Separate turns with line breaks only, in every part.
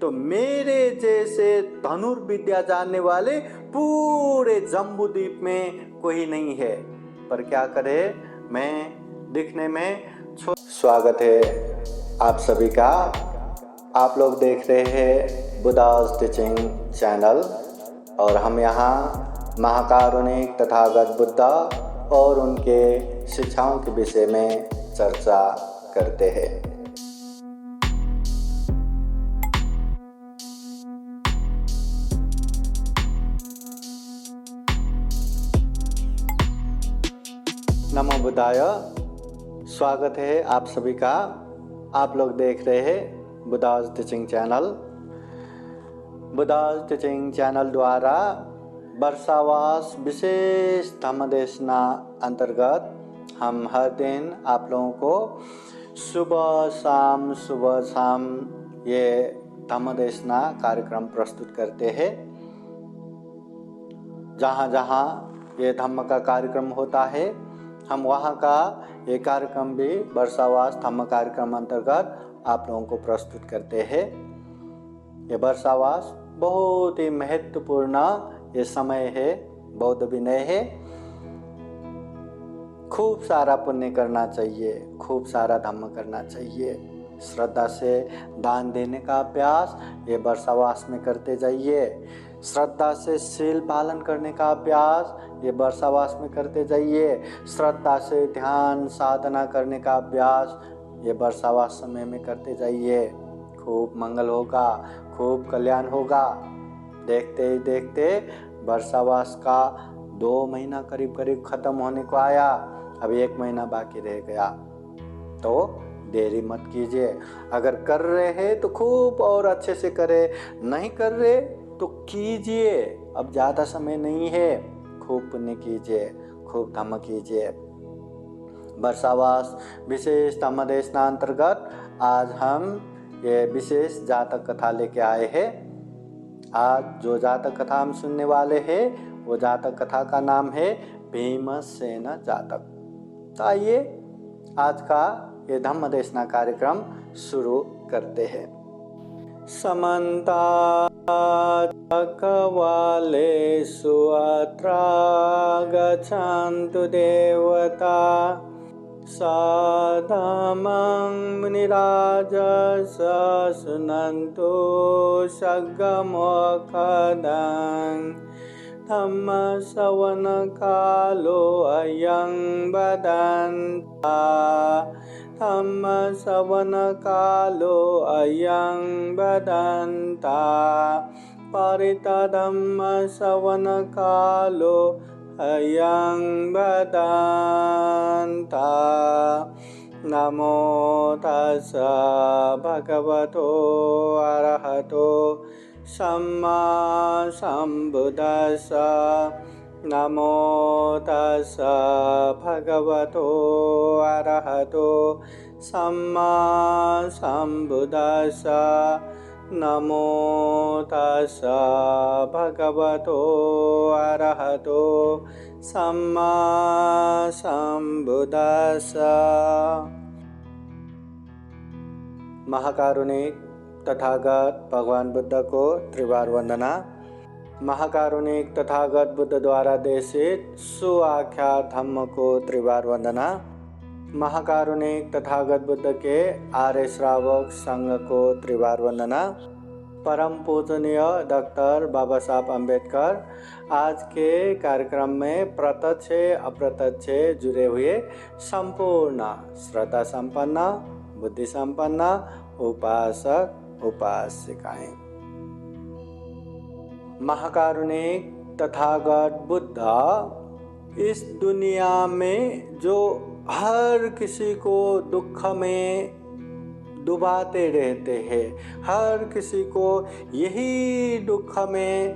तो मेरे जैसे धनुर्विद्या जानने वाले पूरे जम्बूद्वीप में कोई नहीं है। पर क्या करे, मैं दिखने में स्वागत है आप सभी का। आप लोग देख रहे हैं बुद्धास टीचिंग चैनल और हम यहाँ महाकारुणिक तथागत बुद्धा और उनके शिक्षाओं के विषय में चर्चा करते हैं। नमो बुद्धाय। स्वागत है आप सभी का। आप लोग देख रहे हैं Buddhas teaching channel. Buddhas teaching channel द्वारा वर्षावास विशेष धम्म देशना अंतर्गत हम हर दिन आप लोगों को सुबह शाम ये धम्म देशना कार्यक्रम प्रस्तुत करते हैं। जहाँ जहाँ ये धम्म का कार्यक्रम होता है, हम वहाँ का ये कार्यक्रम भी वर्षावास धम्म कार्यक्रम अंतर्गत आप लोगों को प्रस्तुत करते हैं। ये वर्षावास बहुत ही महत्वपूर्ण ये समय है, बौद्ध विनय है। खूब सारा पुण्य करना चाहिए, खूब सारा धम्म करना चाहिए। श्रद्धा से दान देने का अभ्यास ये वर्षावास में करते जाइए। श्रद्धा से शील पालन करने का अभ्यास ये वर्षावास में करते जाइए। श्रद्धा से ध्यान साधना करने का अभ्यास ये वर्षावास समय में करते जाइए। खूब मंगल होगा, खूब कल्याण होगा। देखते ही देखते वर्षावास का 2 महीना करीब खत्म होने को आया। अब 1 महीना बाकी रह गया, तो देरी मत कीजिए। अगर कर रहे हैं तो खूब और अच्छे से करें, नहीं कर रहे तो कीजिए। अब ज़्यादा समय नहीं है, खूब पुण्य कीजिए, खूब धम्म कीजिए। वर्षावास विशेष धम्म देशना अंतर्गत आज हम ये विशेष जातक कथा लेके आए हैं। आज जो जातक कथा हम सुनने वाले हैं वो जातक कथा का नाम है भीमसेन जातक। तो आइए आज का ये धम्म देशना कार्यक्रम शुरू करते हैं। समन्ता चक्रवालेषु अत्रा गच्छन्तु देवता साधमं मुनिराजस शृण्वन्तु सग्गमोखदं धम्मश्रवणकालो अयं वदन्ता धम्मश्रवणकालो अयं वदन्ता परितधम्मश्रवणकालो अयं वदन्ता। नमो तस्स भगवतो अरहतो सम्मा सम्बुद्दस्स। नमो तस्स भगवतो अरहतो सम्मा सम्बुद्दस्स। नमो तस्स भगवतो अरहतो सम्मा सम्बुद्दस्स। महाकारुणिक तथागत भगवान बुद्ध को त्रिवार वंदना। महाकारुणिक तथागत बुद्ध द्वारा देशित सुआख्यात धम्म को त्रिवार वंदना। महाकारुणिक तथागत बुद्ध के आर्य श्रावक संघ को त्रिवार वंदना। परम पूजनीय डॉक्टर बाबा साहब अम्बेडकर आज के कार्यक्रम में प्रत्यक्ष अप्रत्यक्ष जुड़े हुए संपूर्ण श्रद्धा संपन्न बुद्धि संपन्न उपासक उपासिकाएं। महाकारुणिक तथागत बुद्ध इस दुनिया में जो हर किसी को दुख में डुबाते रहते हैं, हर किसी को यही दुख में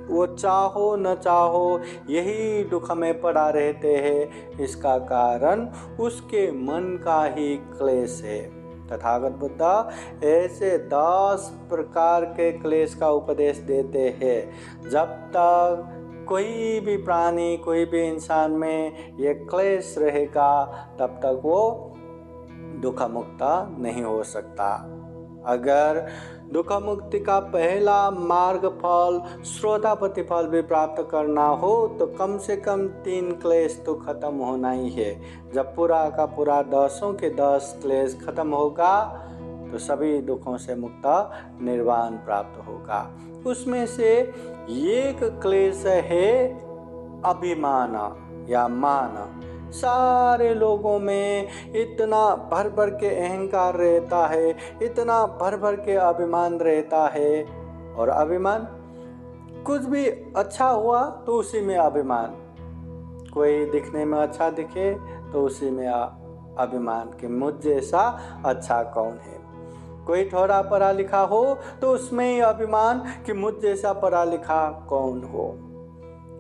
वो चाहो न चाहो यही दुख में पड़ा रहते हैं। इसका कारण उसके मन का ही क्लेश है। तथागत बुद्ध ऐसे 10 प्रकार के क्लेश का उपदेश देते हैं। जब तक कोई भी प्राणी कोई भी इंसान में ये क्लेश रहेगा तब तक वो दुख मुक्त नहीं हो सकता। अगर दुख मुक्ति का पहला मार्ग फल श्रोतापति फल भी प्राप्त करना हो तो कम से कम 3 क्लेश तो खत्म होना ही है। जब पूरा का पूरा 10 के 10 क्लेश खत्म होगा तो सभी दुखों से मुक्त निर्वाण प्राप्त होगा। उसमें से एक क्लेश है अभिमान या मान। सारे लोगों में इतना भर भर के अहंकार रहता है, इतना भर भर के अभिमान रहता है। और अभिमान, कुछ भी अच्छा हुआ तो उसी में अभिमान, कोई दिखने में अच्छा दिखे तो उसी में अभिमान कि मुझ जैसा अच्छा कौन है। कोई थोड़ा पढ़ा लिखा हो तो उसमें ही अभिमान कि मुझ जैसा पढ़ा लिखा कौन हो।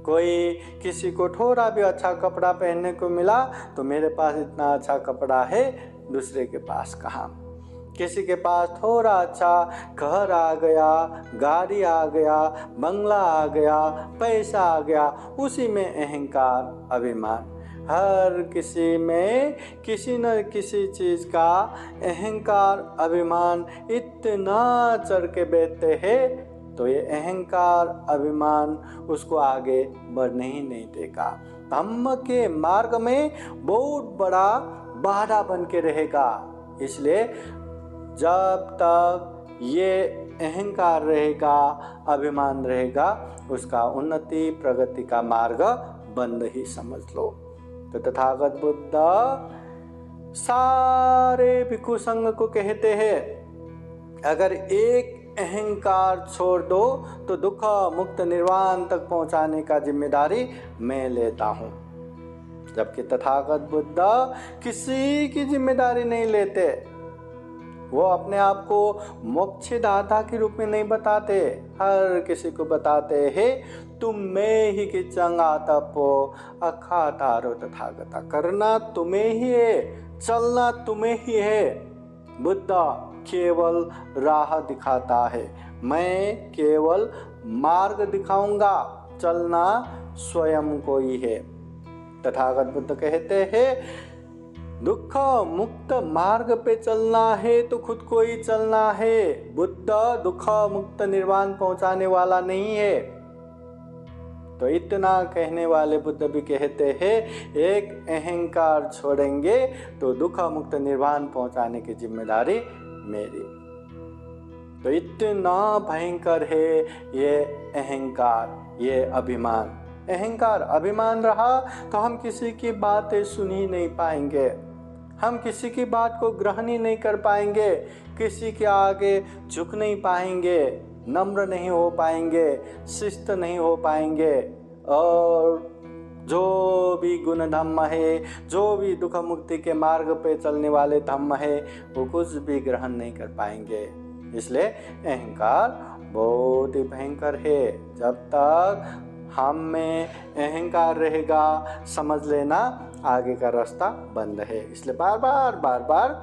कोई किसी को थोड़ा भी अच्छा कपड़ा पहनने को मिला तो मेरे पास इतना अच्छा कपड़ा है, दूसरे के पास कहाँ। किसी के पास थोड़ा अच्छा घर आ गया, गाड़ी आ गया, बंगला आ गया, पैसा आ गया, उसी में अहंकार अभिमान। हर किसी में किसी न किसी चीज़ का अहंकार अभिमान इतना चढ़ के बैठते हैं तो ये अहंकार अभिमान उसको आगे बढ़ने ही नहीं देगा। धम्म के मार्ग में बहुत बड़ा बाधा बन के रहेगा। इसलिए जब तक ये अहंकार रहेगा, अभिमान रहेगा, उसका उन्नति प्रगति का मार्ग बंद ही समझ लो। तो तथागत बुद्ध सारे भिक्षु संघ को कहते हैं, अगर एक अहंकार छोड़ दो तो दुख मुक्त निर्वाण तक पहुंचाने का जिम्मेदारी मैं लेता हूं। जबकि तथागत बुद्ध किसी की जिम्मेदारी नहीं लेते। वो अपने आप को मोक्षदाता के रूप में नहीं बताते, हर किसी को बताते हैं तुम में ही कि चंगा तपो अखातारो तथागता। करना तुम्हें ही है, चलना तुम्हें ही है। बुद्ध केवल राह दिखाता है, मैं केवल मार्ग दिखाऊंगा, चलना स्वयं को ही है। तथागत बुद्ध कहते हैं दुख मुक्त मार्ग पे चलना है तो खुद को ही चलना है। बुद्ध दुख मुक्त निर्वाण पहुंचाने वाला नहीं है। तो इतना कहने वाले बुद्ध भी कहते हैं एक अहंकार छोड़ेंगे तो दुख मुक्त निर्वाण पहुंचाने की जिम्मेदारी मेरी। तो इतना भयंकर है ये अहंकार, ये अभिमान। अहंकार अभिमान रहा तो हम किसी की बातें सुन ही नहीं पाएंगे, हम किसी की बात को ग्रहण ही नहीं कर पाएंगे, किसी के आगे झुक नहीं पाएंगे, नम्र नहीं हो पाएंगे, शिस्त नहीं हो पाएंगे। और जो भी गुण धम्म है, जो भी दुख मुक्ति के मार्ग पे चलने वाले धम्म है, वो कुछ भी ग्रहण नहीं कर पाएंगे। इसलिए अहंकार बहुत ही भयंकर है। जब तक हम में अहंकार रहेगा, समझ लेना आगे का रास्ता बंद है। इसलिए बार बार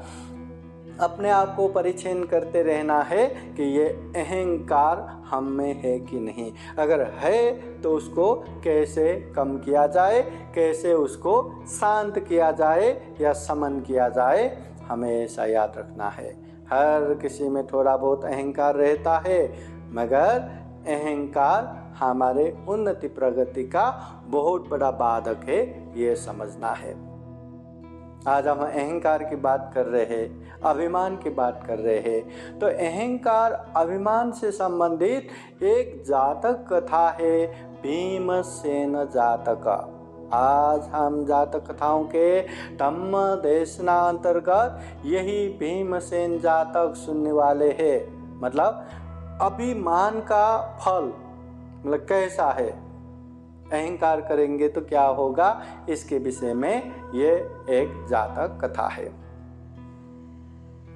अपने आप को परिचय करते रहना है कि ये अहंकार हम में है कि नहीं। अगर है तो उसको कैसे कम किया जाए, कैसे उसको शांत किया जाए या समन किया जाए, हमेशा याद रखना है। हर किसी में थोड़ा बहुत अहंकार रहता है, मगर अहंकार हमारे उन्नति प्रगति का बहुत बड़ा बाधक है, ये समझना है। आज हम अहंकार की बात कर रहे हैं, अभिमान की बात कर रहे हैं। तो अहंकार अभिमान से संबंधित एक जातक कथा है, भीमसेन जातक। आज हम जातक कथाओं के धम्म देशना अंतर्गत यही भीमसेन जातक सुनने वाले हैं। मतलब अभिमान का फल मतलब कैसा है, अहंकार करेंगे तो क्या होगा, इसके विषय में ये एक जातक कथा है।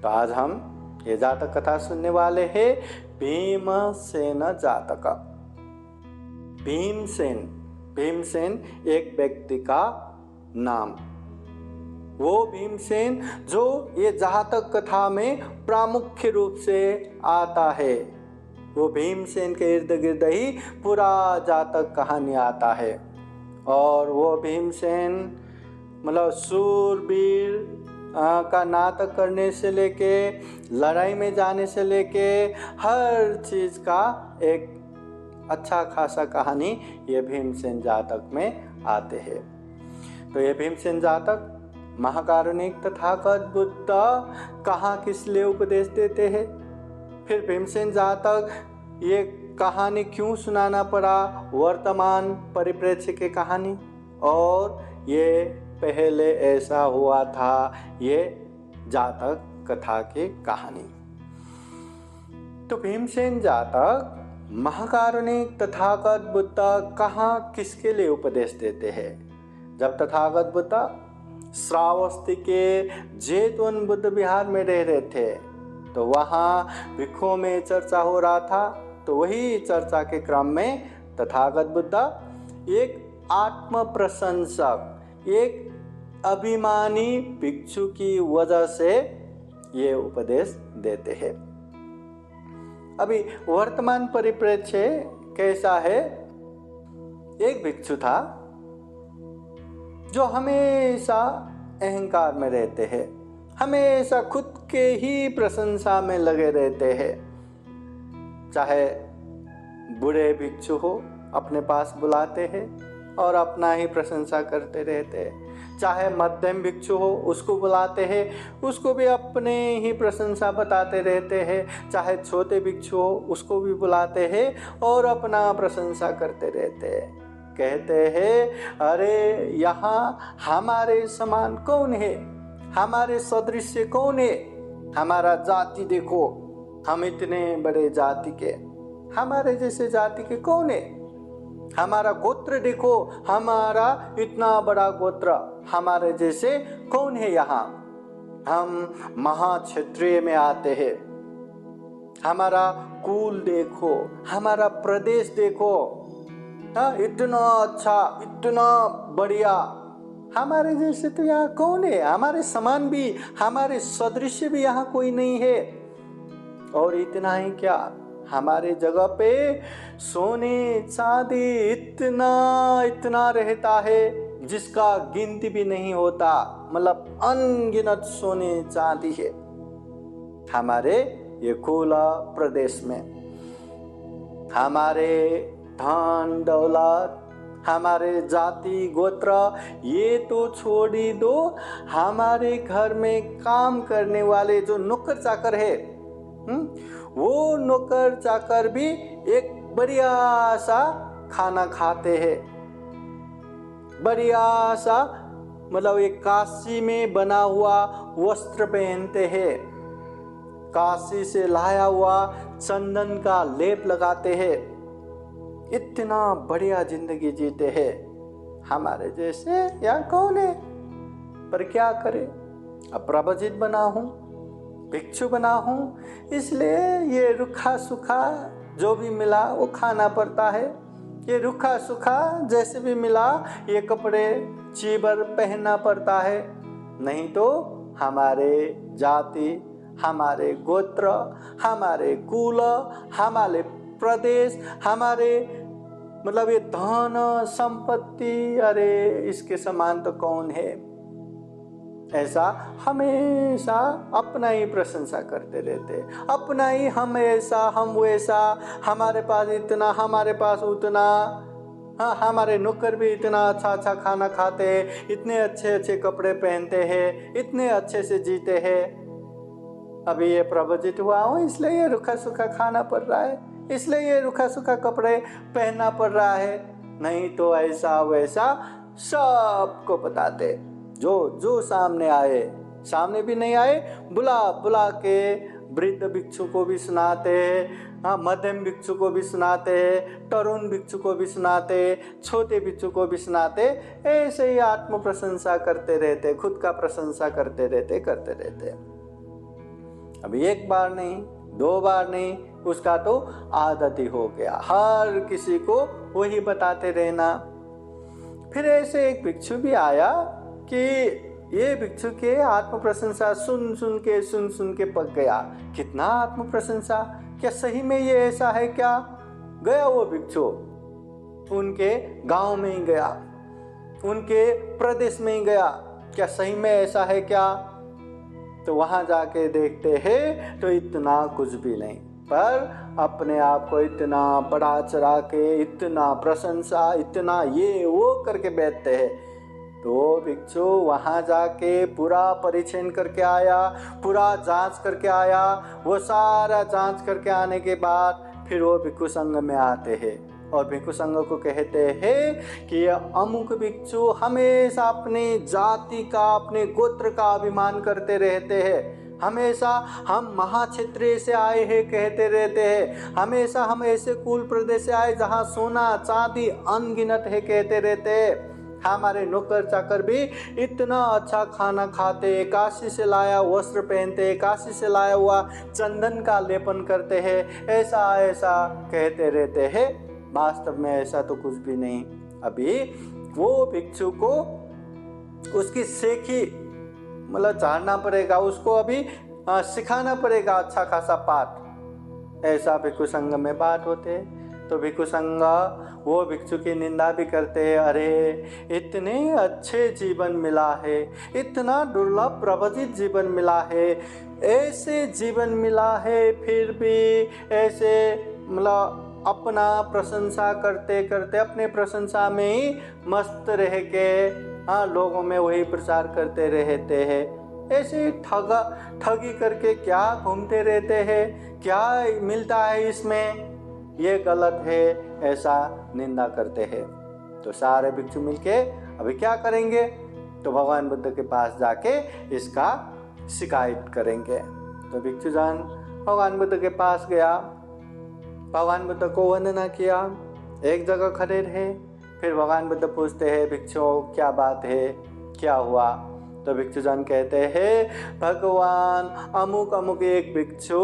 तो आज हम ये जातक कथा सुनने वाले हैं, भीमसेन जातक। भीमसेन एक व्यक्ति का नाम। वो भीमसेन जो ये जातक कथा में प्रामुख्य रूप से आता है, वो भीमसेन के इर्द गिर्द ही पूरा जातक कहानी आता है। और वो भीमसेन मतलब सूरवीर का नाटक करने से लेके लड़ाई में जाने से लेके हर चीज़ का एक अच्छा खासा कहानी ये भीमसेन जातक में आते हैं। तो ये भीमसेन जातक महाकारुणिक तथागत बुद्ध कहाँ किस लिए उपदेश देते हैं, फिर भीमसेन जातक ये कहानी क्यों सुनाना पड़ा, वर्तमान परिप्रेक्ष्य की कहानी, और ये पहले ऐसा हुआ था, ये जातक कथा की कहानी। तो भीमसेन जातक महाकारुणिक तथागत बुद्ध कहाँ किसके लिए उपदेश देते हैं। जब तथागत बुद्ध श्रावस्ती के जेतवन बुद्ध विहार में रह रहे थे तो वहाँ भिक्षुओं में चर्चा हो रहा था। तो वही चर्चा के क्रम में तथागत बुद्ध एक आत्म प्रशंसक, एक अभिमानी भिक्षु की वजह से ये उपदेश देते हैं। अभी वर्तमान परिप्रेक्ष्य कैसा है। एक भिक्षु था जो हमेशा अहंकार में रहते हैं, हमेशा खुद के ही प्रशंसा में लगे रहते हैं। चाहे बूढ़े भिक्षु हो अपने पास बुलाते हैं और अपना ही प्रशंसा करते रहते हैं, चाहे मध्यम भिक्षु हो उसको बुलाते हैं, उसको भी अपने ही प्रशंसा बताते रहते हैं, चाहे छोटे भिक्षु हो उसको भी बुलाते हैं और अपना प्रशंसा करते रहते हैं। कहते हैं अरे यहाँ हमारे समान कौन है, हमारे सदृश कौन है, हमारा जाति देखो, हम इतने बड़े जाति के, हमारे जैसे जाति के कौन है, हमारा गोत्र देखो, हमारा इतना बड़ा गोत्र, हमारे जैसे कौन है यहाँ, हम महाक्षत्रिय में आते हैं, हमारा कुल देखो, हमारा प्रदेश देखो, इतना अच्छा, इतना बढ़िया, हमारे जैसे तो यहाँ कौन है, हमारे समान भी, हमारे सदृश भी यहाँ कोई नहीं है। और इतना ही क्या, हमारे जगह पे सोने चांदी इतना इतना रहता है जिसका गिनती भी नहीं होता, मतलब अनगिनत सोने चांदी है हमारे ये खुला प्रदेश में। हमारे धन दौलत, हमारे जाति गोत्र ये तो छोड़ ही दो, हमारे घर में काम करने वाले जो नौकर चाकर है, वो नौकर चाकर भी एक बढ़िया सा खाना खाते हैं, बढ़िया सा, मतलब एक काशी में बना हुआ वस्त्र पहनते हैं, काशी से लाया हुआ चंदन का लेप लगाते हैं, इतना बढ़िया जिंदगी जीते हैं। हमारे जैसे यहाँ कौन है, पर क्या करे, अब प्रवजित बना हूँ, भिक्षु बना हूँ, इसलिए ये रुखा सूखा जो भी मिला वो खाना पड़ता है, ये रुखा सूखा जैसे भी मिला ये कपड़े चीबर पहनना पड़ता है, नहीं तो हमारे जाति, हमारे गोत्र, हमारे कुल, हमारे प्रदेश, हमारे मतलब ये धन संपत्ति, अरे इसके समान तो कौन है। ऐसा हमेशा अपना ही प्रशंसा करते रहते, अपना ही, हम ऐसा, हम वैसा, हमारे पास इतना, हमारे पास उतना, हाँ हमारे नौकर भी इतना अच्छा अच्छा खाना खाते हैं, इतने अच्छे अच्छे कपड़े पहनते हैं, इतने अच्छे से जीते हैं। अभी ये प्रवचित हुआ हूँ इसलिए ये रुखा सूखा खाना पड़ रहा है, इसलिए ये रुखा सूखा कपड़े पहनना पड़ रहा है, नहीं तो ऐसा वैसा सबको बताते। जो जो सामने आए, सामने भी नहीं आए, बुला बुला के वृद्ध भिक्षु को भी सुनाते हैं, हाँ मध्यम भिक्षु को भी सुनाते हैं, तरुण भिक्षु को भी सुनाते, छोटे भिक्षु को भी सुनाते, ऐसे ही आत्म प्रशंसा करते रहते, खुद का प्रशंसा करते रहते। अभी एक बार नहीं, दो बार नहीं, उसका तो आदत ही हो गया, हर किसी को वही बताते रहना। फिर ऐसे एक भिक्षु भी आया कि ये भिक्षु के आत्म प्रशंसा सुन सुन के पक गया। कितना आत्म प्रशंसा, क्या सही में ये ऐसा है क्या? गया वो भिक्षु, उनके गांव में ही गया, उनके प्रदेश में ही गया, क्या सही में ऐसा है क्या? तो वहाँ जाके देखते हैं तो इतना कुछ भी नहीं, पर अपने आप को इतना बड़ा चढ़ा के, इतना प्रशंसा, इतना ये वो करके बैठते हैं। तो भिक्षु वहाँ जाके पूरा परीक्षण करके आया, पूरा जांच करके आया। वो सारा जांच करके आने के बाद फिर वो भिक्षु संघ में आते हैं और भिक्षु संघ को कहते हैं कि ये अमुक भिक्षु हमेशा अपनी जाति का, अपने गोत्र का अभिमान करते रहते हैं, हमेशा हम महाक्षत्रिय से आए हैं कहते रहते हैं, हमेशा हम ऐसे कुल प्रदेश से आए जहाँ सोना चांदी अनगिनत है कहते रहते हैं। हमारे नौकर चाकर भी इतना अच्छा खाना खाते, काशी से लाया वस्त्र पहनते, काशी से लाया हुआ चंदन का लेपन करते हैं, ऐसा ऐसा कहते रहते हैं। वास्तव में ऐसा तो कुछ भी नहीं। अभी वो भिक्षु को उसकी सेखी मतलब झाड़ना पड़ेगा, उसको अभी सिखाना पड़ेगा अच्छा खासा पाठ। ऐसा भिक्षु संघ में बात होते। तो भिक्षु संघ वो भिक्षु की निंदा भी करते हैं, अरे इतने अच्छे जीवन मिला है, इतना दुर्लभ प्रवचित जीवन मिला है, ऐसे जीवन मिला है, फिर भी ऐसे मतलब अपना प्रशंसा करते करते अपने प्रशंसा में ही मस्त रह के लोगों में वही प्रचार करते रहते हैं। ऐसे ठगी करके क्या घूमते रहते हैं, क्या मिलता है इसमें, ये गलत है, ऐसा निंदा करते हैं। तो सारे भिक्षु मिलके अभी क्या करेंगे, तो भगवान बुद्ध के पास जाके इसका शिकायत करेंगे। तो भिक्षु जन भगवान बुद्ध के पास गया, भगवान बुद्ध को वंदना किया, एक जगह खड़े रहे। फिर भगवान बुद्ध पूछते हैं, भिक्षुओं क्या बात है, क्या हुआ। तो भिक्षु जन कहते हैं, भगवान अमुक अमुक एक भिक्षु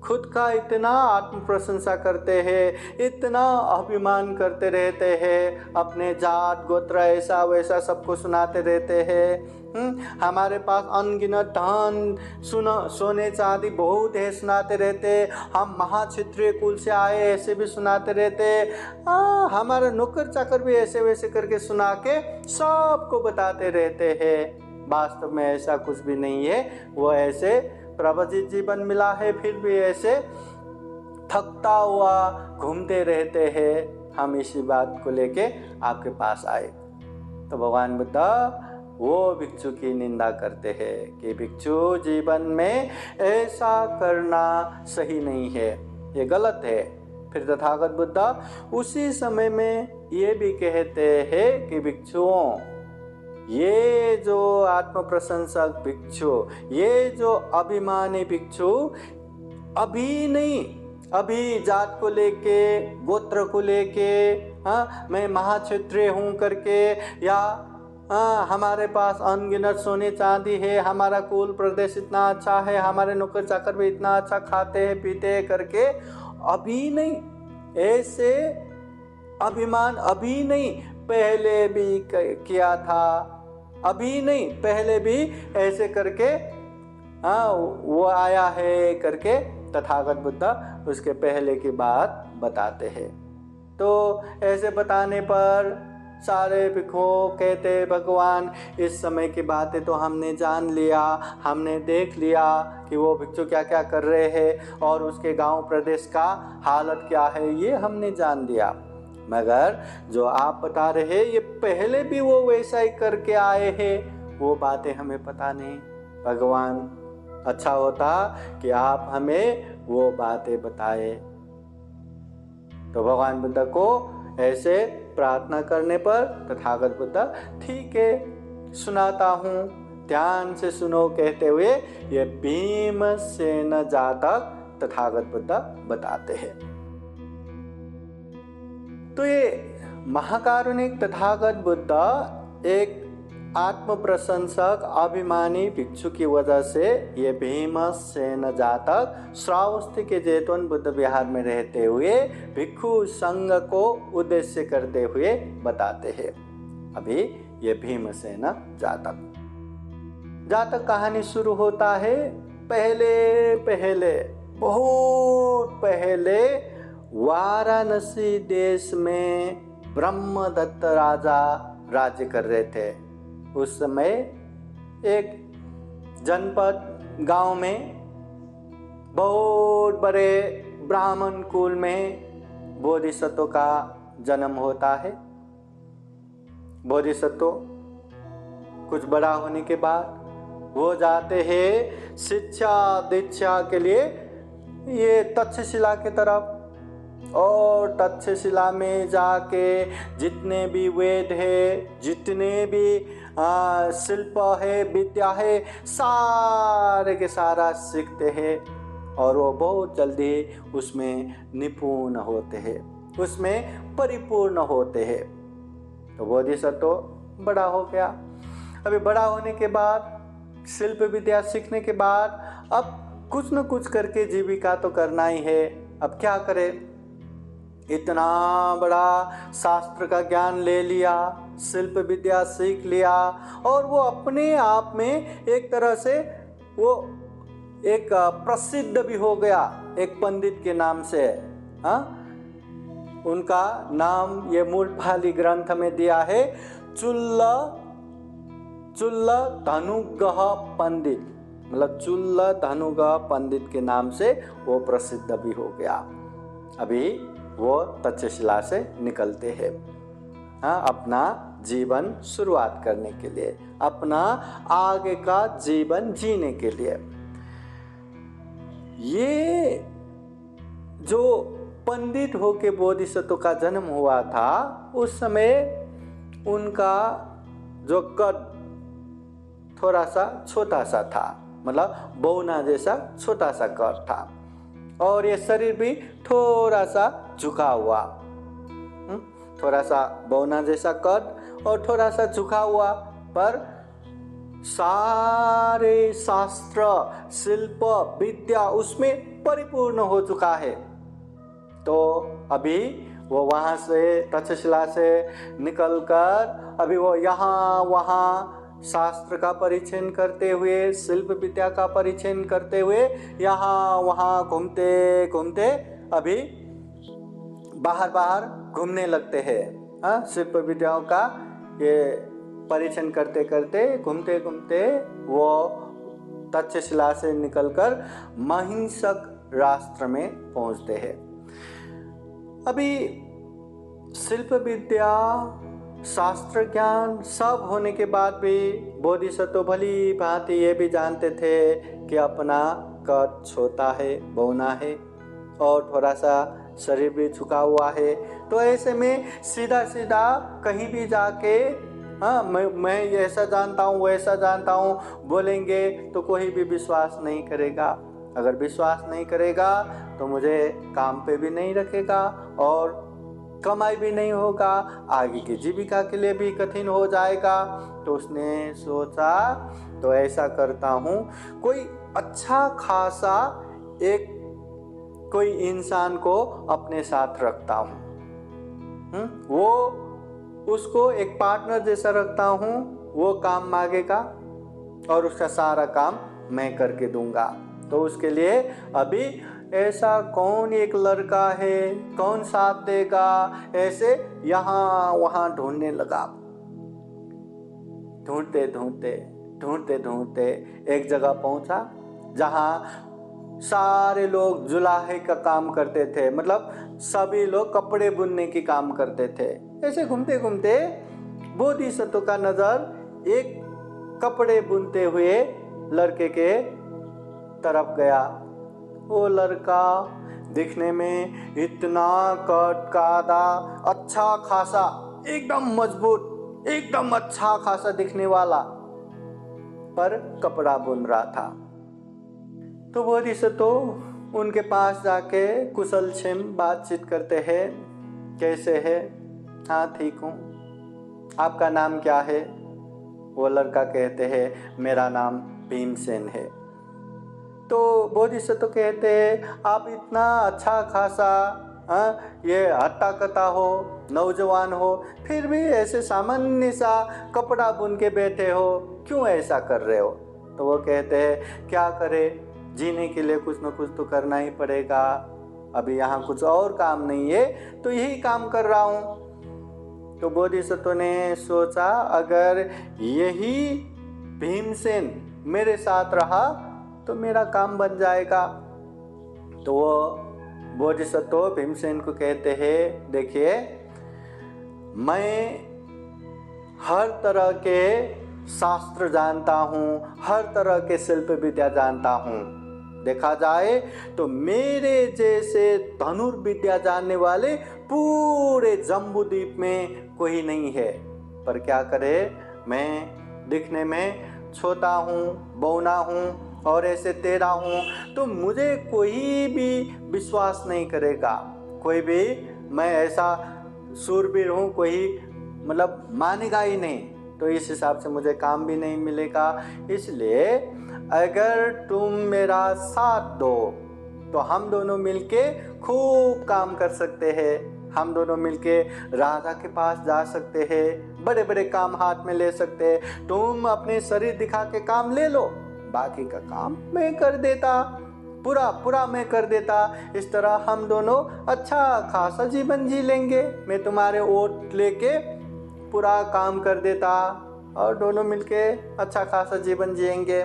खुद का इतना आत्म प्रशंसा करते हैं, इतना अभिमान करते रहते हैं, अपने जात गोत्र ऐसा वैसा सबको सुनाते रहते हैं। हमारे पास अनगिनत धन सोने चांदी बहुत है सुनाते रहते, हम महाक्षत्रिय कुल से आए ऐसे भी सुनाते रहते, हमारे नौकर चाकर भी ऐसे वैसे करके सुना के सबको बताते रहते हैं। वास्तव में ऐसा कुछ भी नहीं है, वो ऐसे प्रवचित जीवन मिला है, फिर भी ऐसे थकता हुआ घूमते रहते हैं। हम इसी बात को लेके आपके पास आए। तो भगवान बुद्ध वो भिक्षु की निंदा करते हैं कि भिक्षु जीवन में ऐसा करना सही नहीं है, ये गलत है। फिर तथागत बुद्ध उसी समय में ये भी कहते हैं कि भिक्षुओं, ये जो आत्म प्रशंसक भिक्षु, ये जो अभिमानी भिक्षु अभी नहीं, अभी जात को लेके, गोत्र को लेके, मैं महाक्षत्रिय हूँ करके, या हमारे पास अनगिनत सोने चांदी है, हमारा कुल प्रदेश इतना अच्छा है, हमारे नौकर चाकर भी इतना अच्छा खाते हैं पीते हैं करके अभी नहीं, ऐसे अभिमान अभी नहीं, पहले भी किया था, अभी नहीं पहले भी ऐसे करके वो आया है करके तथागत बुद्ध उसके पहले की बात बताते हैं। तो ऐसे बताने पर सारे भिक्षु कहते, भगवान इस समय की बातें तो हमने जान लिया, हमने देख लिया कि वो भिक्षु क्या क्या कर रहे हैं और उसके गांव प्रदेश का हालत क्या है, ये हमने जान लिया, मगर जो आप बता रहे ये पहले भी वो वैसा ही करके आए हैं, वो बातें हमें पता नहीं। भगवान अच्छा होता कि आप हमें वो बातें बताए। तो भगवान बुद्ध को ऐसे प्रार्थना करने पर तथागत बुद्ध ठीक है सुनाता हूँ, ध्यान से सुनो कहते हुए ये भीमसेन जातक तथागत बुद्ध बताते हैं। तो ये महाकारुणिक तथागत बुद्ध एक आत्म प्रशंसक अभिमानी भिक्षु की वजह से ये भीमसेन जातक श्रावस्ती के जैतवन बुद्ध विहार में रहते हुए भिक्षु संघ को उद्देश्य करते हुए बताते हैं। अभी ये भीमसेन जातक कहानी शुरू होता है पहले बहुत पहले वाराणसी देश में ब्रह्मदत्त राजा राज्य कर रहे थे। उस समय एक जनपद गांव में बहुत बड़े ब्राह्मण कुल में बोधिसत्व का जन्म होता है। बोधिसत्व कुछ बड़ा होने के बाद वो जाते हैं शिक्षा दीक्षा के लिए ये तक्षशिला की तरफ, और तक्षशिला में जाके जितने भी वेद है, जितने भी शिल्प है, विद्या है, सारे के सारा सीखते हैं और वो बहुत जल्दी उसमें निपुण होते हैं, उसमें परिपूर्ण होते हैं। तो बोधिसत्व बड़ा हो गया। अभी बड़ा होने के बाद, शिल्प विद्या सीखने के बाद अब कुछ न कुछ करके जीविका तो करना ही है। अब क्या करे, इतना बड़ा शास्त्र का ज्ञान ले लिया, शिल्प विद्या सीख लिया और वो अपने आप में एक तरह से वो एक प्रसिद्ध भी हो गया एक पंडित के नाम से। उनका नाम ये मूल पाली ग्रंथ में दिया है, चुल्ल धनुगह पंडित, मतलब चुल्ल धनुगह पंडित के नाम से वो प्रसिद्ध भी हो गया। अभी वो तक्षशिला से निकलते हैं अपना जीवन शुरुआत करने के लिए, अपना आगे का जीवन जीने के लिए। ये जो पंडित होके बोधिसत्व का जन्म हुआ था, उस समय उनका जो कद थोड़ा सा छोटा सा था, मतलब बौना जैसा छोटा सा कद था, और ये शरीर भी थोड़ा सा झुका हुआ, थोड़ा सा बौना जैसा कद और थोड़ा सा झुका हुआ, पर सारे शास्त्र शिल्प विद्या उसमें परिपूर्ण हो चुका है। तो अभी वो वहाँ से तक्षशिला से निकलकर अभी वो यहाँ वहाँ शास्त्र का परिचय करते हुए, शिल्प विद्या का परिचय करते हुए यहाँ वहाँ घूमते घूमते अभी बाहर घूमने लगते हैं। शिल्प विद्याओं का ये परिचय करते करते घूमते घूमते वो तक्षशिला से निकलकर महिंसक राष्ट्र में पहुँचते हैं। अभी शिल्प विद्या शास्त्र ज्ञान सब होने के बाद भी बोधिसत्व भली भांति ये भी जानते थे कि अपना कद छोटा है, बौना है और थोड़ा सा शरीर भी झुका हुआ है। तो ऐसे में सीधा सीधा कहीं भी जाके मैं ऐसा जानता हूँ वैसा जानता हूँ बोलेंगे तो कोई भी विश्वास नहीं करेगा। अगर विश्वास नहीं करेगा तो मुझे काम पे भी नहीं रखेगा और कमाई भी नहीं होगा, आगे की जीविका के लिए भी कठिन हो जाएगा। तो उसने सोचा तो ऐसा करता हूँ, कोई अच्छा खासा एक कोई इंसान को अपने साथ रखता हूँ, वो उसको एक पार्टनर जैसा रखता हूँ, वो काम मांगेगा और उसका सारा काम मैं करके दूंगा। तो उसके लिए अभी ऐसा कौन एक लड़का है, कौन साथ देगा, ऐसे यहाँ वहाँ ढूंढने लगा। ढूंढते ढूंढते एक जगह पहुँचा जहाँ सारे लोग जुलाहे का काम करते थे, मतलब सभी लोग कपड़े बुनने की काम करते थे। ऐसे घूमते घूमते बोधिसत्व का नजर एक कपड़े बुनते हुए लड़के के तरफ गया। वो लड़का दिखने में इतना कद कादा, अच्छा खासा, एकदम मजबूत, एकदम अच्छा खासा दिखने वाला, पर कपड़ा बुन रहा था। तो बोधिसत्व उनके पास जाके कुशल क्षेम बातचीत करते हैं, कैसे है? हाँ ठीक हूँ। आपका नाम क्या है? वो लड़का कहते हैं मेरा नाम भीमसेन है। तो बोधिसत्व कहते हैं आप इतना अच्छा खासा ये हट्टा कट्टा हो, नौजवान हो, फिर भी ऐसे सामान्य सा कपड़ा बुन के बैठे हो, क्यों ऐसा कर रहे हो? तो वो कहते हैं क्या करे, जीने के लिए कुछ न कुछ तो करना ही पड़ेगा। अभी यहाँ कुछ और काम नहीं है तो यही काम कर रहा हूँ। तो बोधिसत्व ने सोचा अगर यही भीमसेन मेरे साथ रहा तो मेरा काम बन जाएगा। तो वो बोधिसत्व भीमसेन को कहते हैं, देखिए मैं हर तरह के शास्त्र जानता हूँ, हर तरह के शिल्प विद्या जानता हूँ। देखा जाए तो मेरे जैसे धनुर्विद्या जानने वाले पूरे जम्बूद्वीप में कोई नहीं है। पर क्या करे, मैं दिखने में छोटा हूँ, बौना हूँ और ऐसे टेढ़ा हूँ, तो मुझे कोई भी विश्वास नहीं करेगा। कोई भी मैं ऐसा शूरवीर हूँ कोई मतलब मानेगा ही नहीं। तो इस हिसाब से मुझे काम भी नहीं मिलेगा। इसलिए अगर तुम मेरा साथ दो तो हम दोनों मिलके खूब काम कर सकते हैं। हम दोनों मिलके राजा के पास जा सकते हैं, बड़े बड़े काम हाथ में ले सकते हैं। तुम अपने शरीर दिखा के काम ले लो, बाकी का काम मैं कर देता, पूरा मैं कर देता। इस तरह हम दोनों अच्छा खासा जीवन जी लेंगे। मैं तुम्हारे वोट लेके पूरा काम कर देता और दोनों मिलके अच्छा खासा जीवन जिएंगे।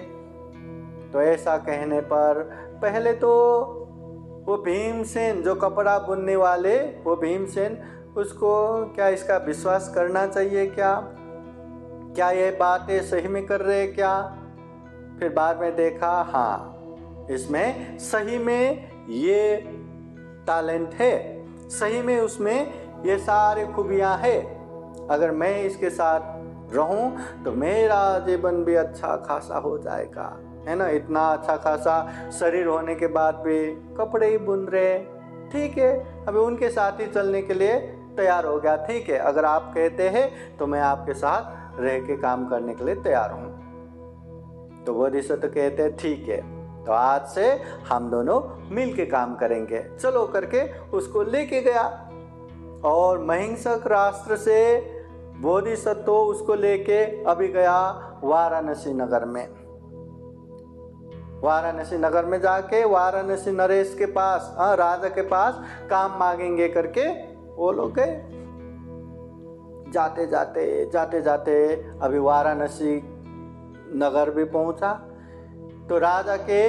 तो ऐसा कहने पर पहले तो वो भीमसेन जो कपड़ा बुनने वाले, वो भीमसेन उसको क्या इसका विश्वास करना चाहिए क्या ये बातें सही में कर रहे क्या? फिर बाद में देखा, हाँ इसमें सही में ये टैलेंट है, सही में उसमें ये सारे खूबियाँ है। अगर मैं इसके साथ रहूं तो मेरा जीवन भी अच्छा खासा हो जाएगा, है ना। इतना अच्छा खासा शरीर होने के बाद भी कपड़े ही बुन रहे, ठीक है। अभी उनके साथ ही चलने के लिए तैयार हो गया, ठीक है। अगर आप कहते हैं तो मैं आपके साथ रह के काम करने के लिए तैयार हूँ। तो बोधिसत्व कहते हैं ठीक है, तो आज से हम दोनों मिल के काम करेंगे। चलो करके उसको लेके गया और महिंसक राष्ट्र से बोधिसत्व उसको लेके अभी गया वाराणसी नगर में। वाराणसी नगर में जाके वाराणसी नरेश के पास, राजा के पास काम मांगेंगे करके वो लोग गए। जाते जाते अभी वाराणसी नगर भी पहुंचा। तो राजा के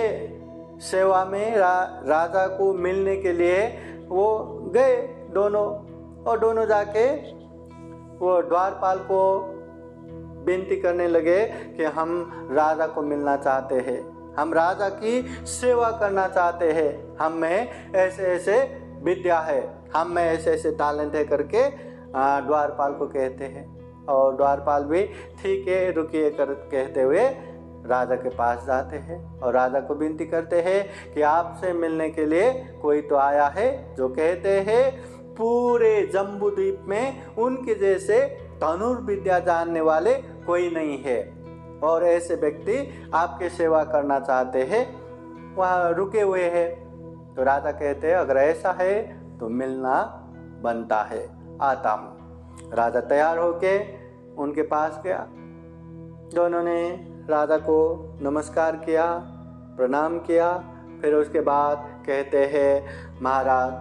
सेवा में राजा को मिलने के लिए वो गए दोनों, और दोनों जाके वो द्वारपाल को विनती करने लगे कि हम राजा को मिलना चाहते हैं, हम राजा की सेवा करना चाहते हैं, हम में ऐसे ऐसे विद्या है, हम में ऐसे ऐसे टैलेंट है करके द्वारपाल को कहते हैं। और द्वारपाल भी ठीक है रुकिए कर कहते हुए राजा के पास जाते हैं और राजा को विनती करते हैं कि आपसे मिलने के लिए कोई तो आया है जो कहते हैं पूरे जम्बूद्वीप में उनके जैसे धनुर्विद्या जानने वाले कोई नहीं है, और ऐसे व्यक्ति आपकी सेवा करना चाहते हैं, वहाँ रुके हुए हैं। तो राजा कहते हैं अगर ऐसा है तो मिलना बनता है, आता हूँ। राजा तैयार होके उनके पास गया। दोनों ने राजा को नमस्कार किया, प्रणाम किया। फिर उसके बाद कहते हैं महाराज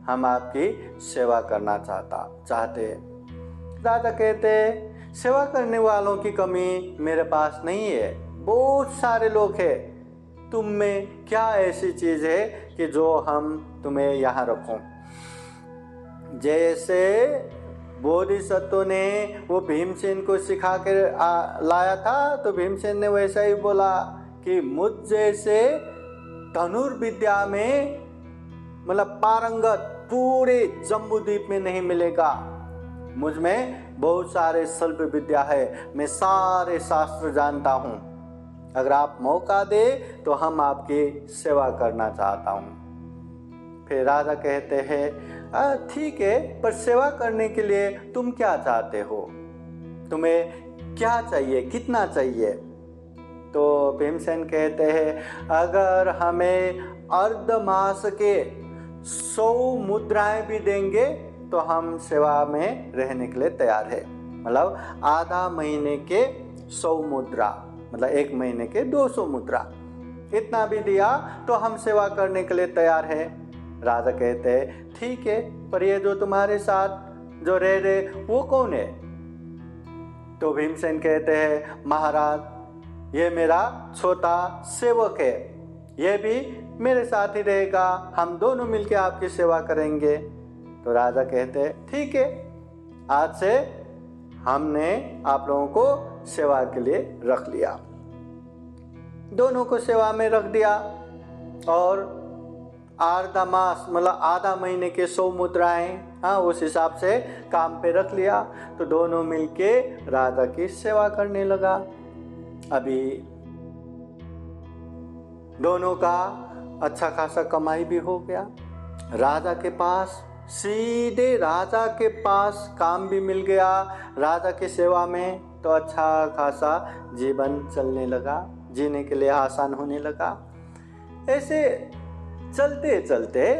हम आपकी सेवा करना चाहते हैं। राजा कहते हैं सेवा करने वालों की कमी मेरे पास नहीं है, बहुत सारे लोग हैं, तुम में क्या ऐसी चीज़ है कि जो हम तुम्हें यहाँ रखों। जैसे बोधिसत्व ने वो भीमसेन को सिखा कर लाया था, तो भीमसेन ने वैसा ही बोला कि मुझ जैसे धनुर्विद्या में मतलब पारंगत पूरे जम्बूद्वीप में नहीं मिलेगा। मुझ में बहुत सारे शल्प विद्या है, मैं सारे शास्त्र जानता हूँ। अगर आप मौका दे तो हम आपकी सेवा करना चाहता हूँ। फिर राजा कहते हैं ठीक है, पर सेवा करने के लिए तुम क्या चाहते हो, तुम्हें क्या चाहिए, कितना चाहिए? तो भीमसेन कहते हैं अगर हमें अर्धमास के 100 मुद्राएं भी देंगे तो हम सेवा में रहने के लिए तैयार है। मतलब आधा महीने के 100 मुद्रा, मतलब 1 महीने के 200 मुद्रा, इतना भी दिया तो हम सेवा करने के लिए तैयार है। राजा कहते हैं ठीक है, पर ये जो तुम्हारे साथ जो रह रहे वो कौन है? तो भीमसेन कहते हैं महाराज ये मेरा छोटा सेवक है, ये भी मेरे साथ ही रहेगा, हम दोनों मिलकर आपकी सेवा करेंगे। तो राजा कहते ठीक है, आज से हमने आप लोगों को सेवा के लिए रख लिया। दोनों को सेवा में रख दिया और आधा मास मतलब आधा महीने के 100 मुद्राएं, हाँ, उस हिसाब से काम पे रख लिया। तो दोनों मिलके राजा की सेवा करने लगा। अभी दोनों का अच्छा खासा कमाई भी हो गया। राजा के पास सीधे राजा के पास काम भी मिल गया, राजा की सेवा में, तो अच्छा खासा जीवन चलने लगा, जीने के लिए आसान होने लगा। ऐसे चलते चलते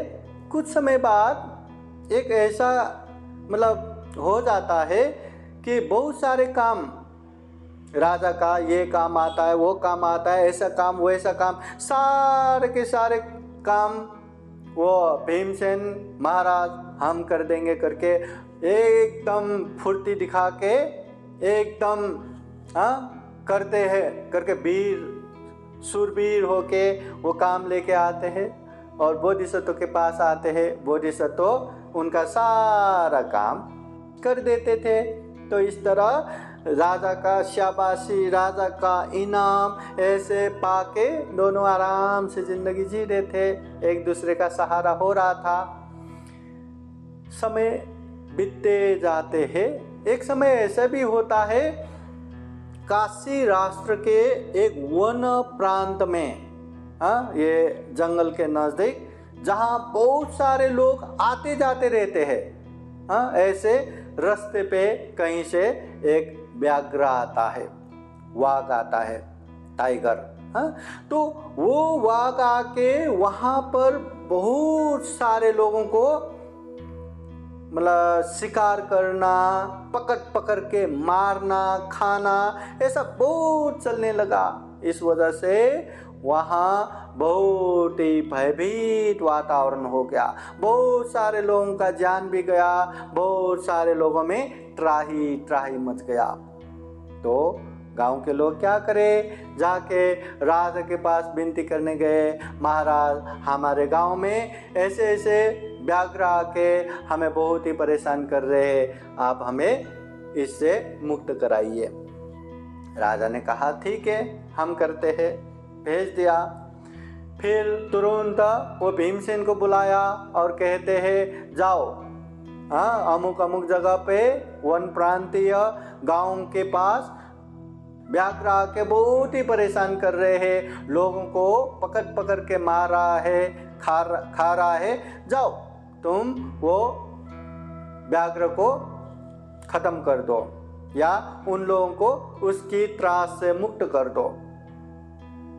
कुछ समय बाद एक ऐसा मतलब हो जाता है कि बहुत सारे काम राजा का, ये काम आता है, वो काम आता है, ऐसा काम वैसा काम, सारे के सारे काम वो भीमसेन महाराज हम कर देंगे करके एकदम फुर्ती दिखा के एकदम करते हैं, करके वीर सूरवीर होके वो काम लेके आते हैं और बोधिसत्व के पास आते हैं। बोधिसत्व उनका सारा काम कर देते थे। तो इस तरह राजा का शाबाशी, राजा का इनाम ऐसे पाके दोनों आराम से जिंदगी जी रहे थे, एक दूसरे का सहारा हो रहा था। समय बीतते जाते हैं। एक समय ऐसा भी होता है, काशी राष्ट्र के एक वन प्रांत में, ये जंगल के नजदीक, जहां बहुत सारे लोग आते जाते रहते हैं, ऐसे रास्ते पे कहीं से एक व्याघ्र आता है, वाघ आता है, टाइगर। तो वो वाघ आके वहां पर बहुत सारे लोगों को मतलब शिकार करना, पकड़ पकड़ के मारना, खाना, ऐसा बहुत चलने लगा। इस वजह से वहाँ बहुत ही भयभीत वातावरण हो गया, बहुत सारे लोगों का जान भी गया, बहुत सारे लोगों में त्राही त्राही मच गया। तो गांव के लोग क्या करें, जाके राजा के पास विनती करने गए, महाराज हमारे गांव में ऐसे ऐसे व्याघ्र आके हमें बहुत ही परेशान कर रहे हैं, आप हमें इससे मुक्त कराइए। राजा ने कहा ठीक है, हम करते हैं, भेज दिया। फिर तुरंत वो भीमसेन को बुलाया और कहते हैं जाओ, अमुक अमुक जगह पे वन प्रांतीय गांव के पास व्याघ्र आके बहुत ही परेशान कर रहे हैं, लोगों को पकड़ पकड़ के मार रहा है, खा रहा है, जाओ तुम वो व्याघ्र को खत्म कर दो या उन लोगों को उसकी त्रास से मुक्त कर दो।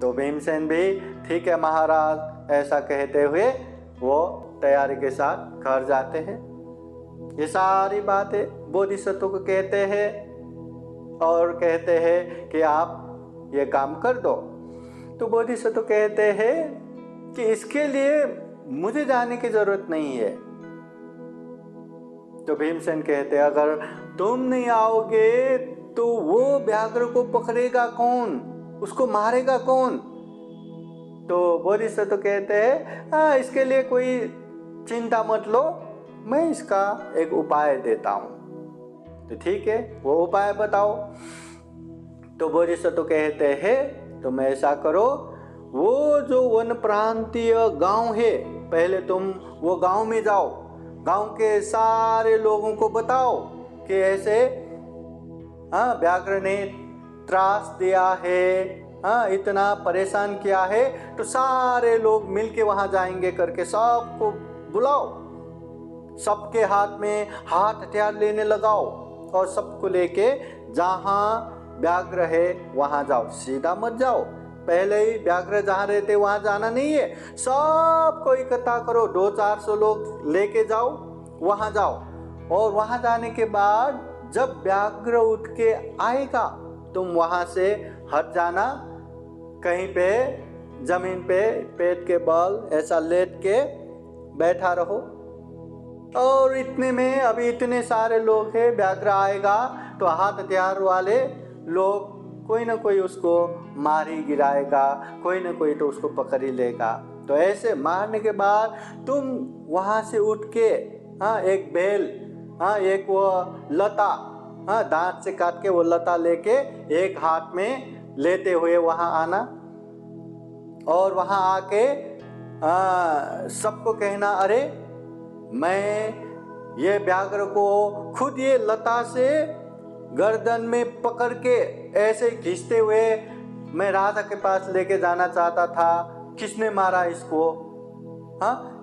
तो भीमसेन भी ठीक है महाराज ऐसा कहते हुए वो तैयारी के साथ घर जाते हैं। ये सारी बातें बोधिसत्व को कहते हैं और कहते हैं कि आप ये काम कर दो। तो बोधिसत्व कहते हैं कि इसके लिए मुझे जाने की जरूरत नहीं है। तो भीमसेन कहते हैं अगर तुम नहीं आओगे तो वो व्याघ्र को पकड़ेगा कौन, उसको मारेगा कौन। तो बोधिसत्व कहते हैं इसके लिए कोई चिंता मत लो, मैं इसका एक उपाय देता हूं। तो ठीक है, वो उपाय बताओ। तो बोधिसत्व कहते हैं तुम ऐसा करो, वो जो वन प्रांतीय गांव है, पहले तुम वो गांव में जाओ, गांव के सारे लोगों को बताओ कि ऐसे व्याघ्र ने त्रास दिया है, इतना परेशान किया है, तो सारे लोग मिलके वहां जाएंगे करके सबको बुलाओ, सबके हाथ में हाथ हथियार लेने लगाओ और सबको लेके जहां व्याघ्र है वहां जाओ, सीधा मत जाओ, पहले ही व्याघ्र जहां रहते वहां जाना नहीं है, सबको इकट्ठा करो, 200-400 लोग लेके जाओ, वहां जाओ। और वहां जाने के बाद जब व्याघ्र उठ के आएगा तुम वहां से हट जाना, कहीं पे जमीन पे पेट के बल ऐसा लेट के बैठा रहो। और इतने में अभी इतने सारे लोग हैं, व्याघ्र आएगा तो हाथ हथियार वाले लोग कोई ना कोई उसको मार ही गिराएगा, कोई ना कोई तो उसको पकड़ ही लेगा। तो ऐसे मारने के बाद तुम वहाँ से उठ के एक बेल, एक वो लता, दांत से काट के वो लता लेके एक हाथ में लेते हुए वहाँ आना, और वहाँ आके सबको कहना, अरे मैं ये व्याघ्र को खुद ये लता से गर्दन में पकड़ के ऐसे खींचते हुए मैं राधा के पास लेके जाना चाहता था, किसने मारा इसको,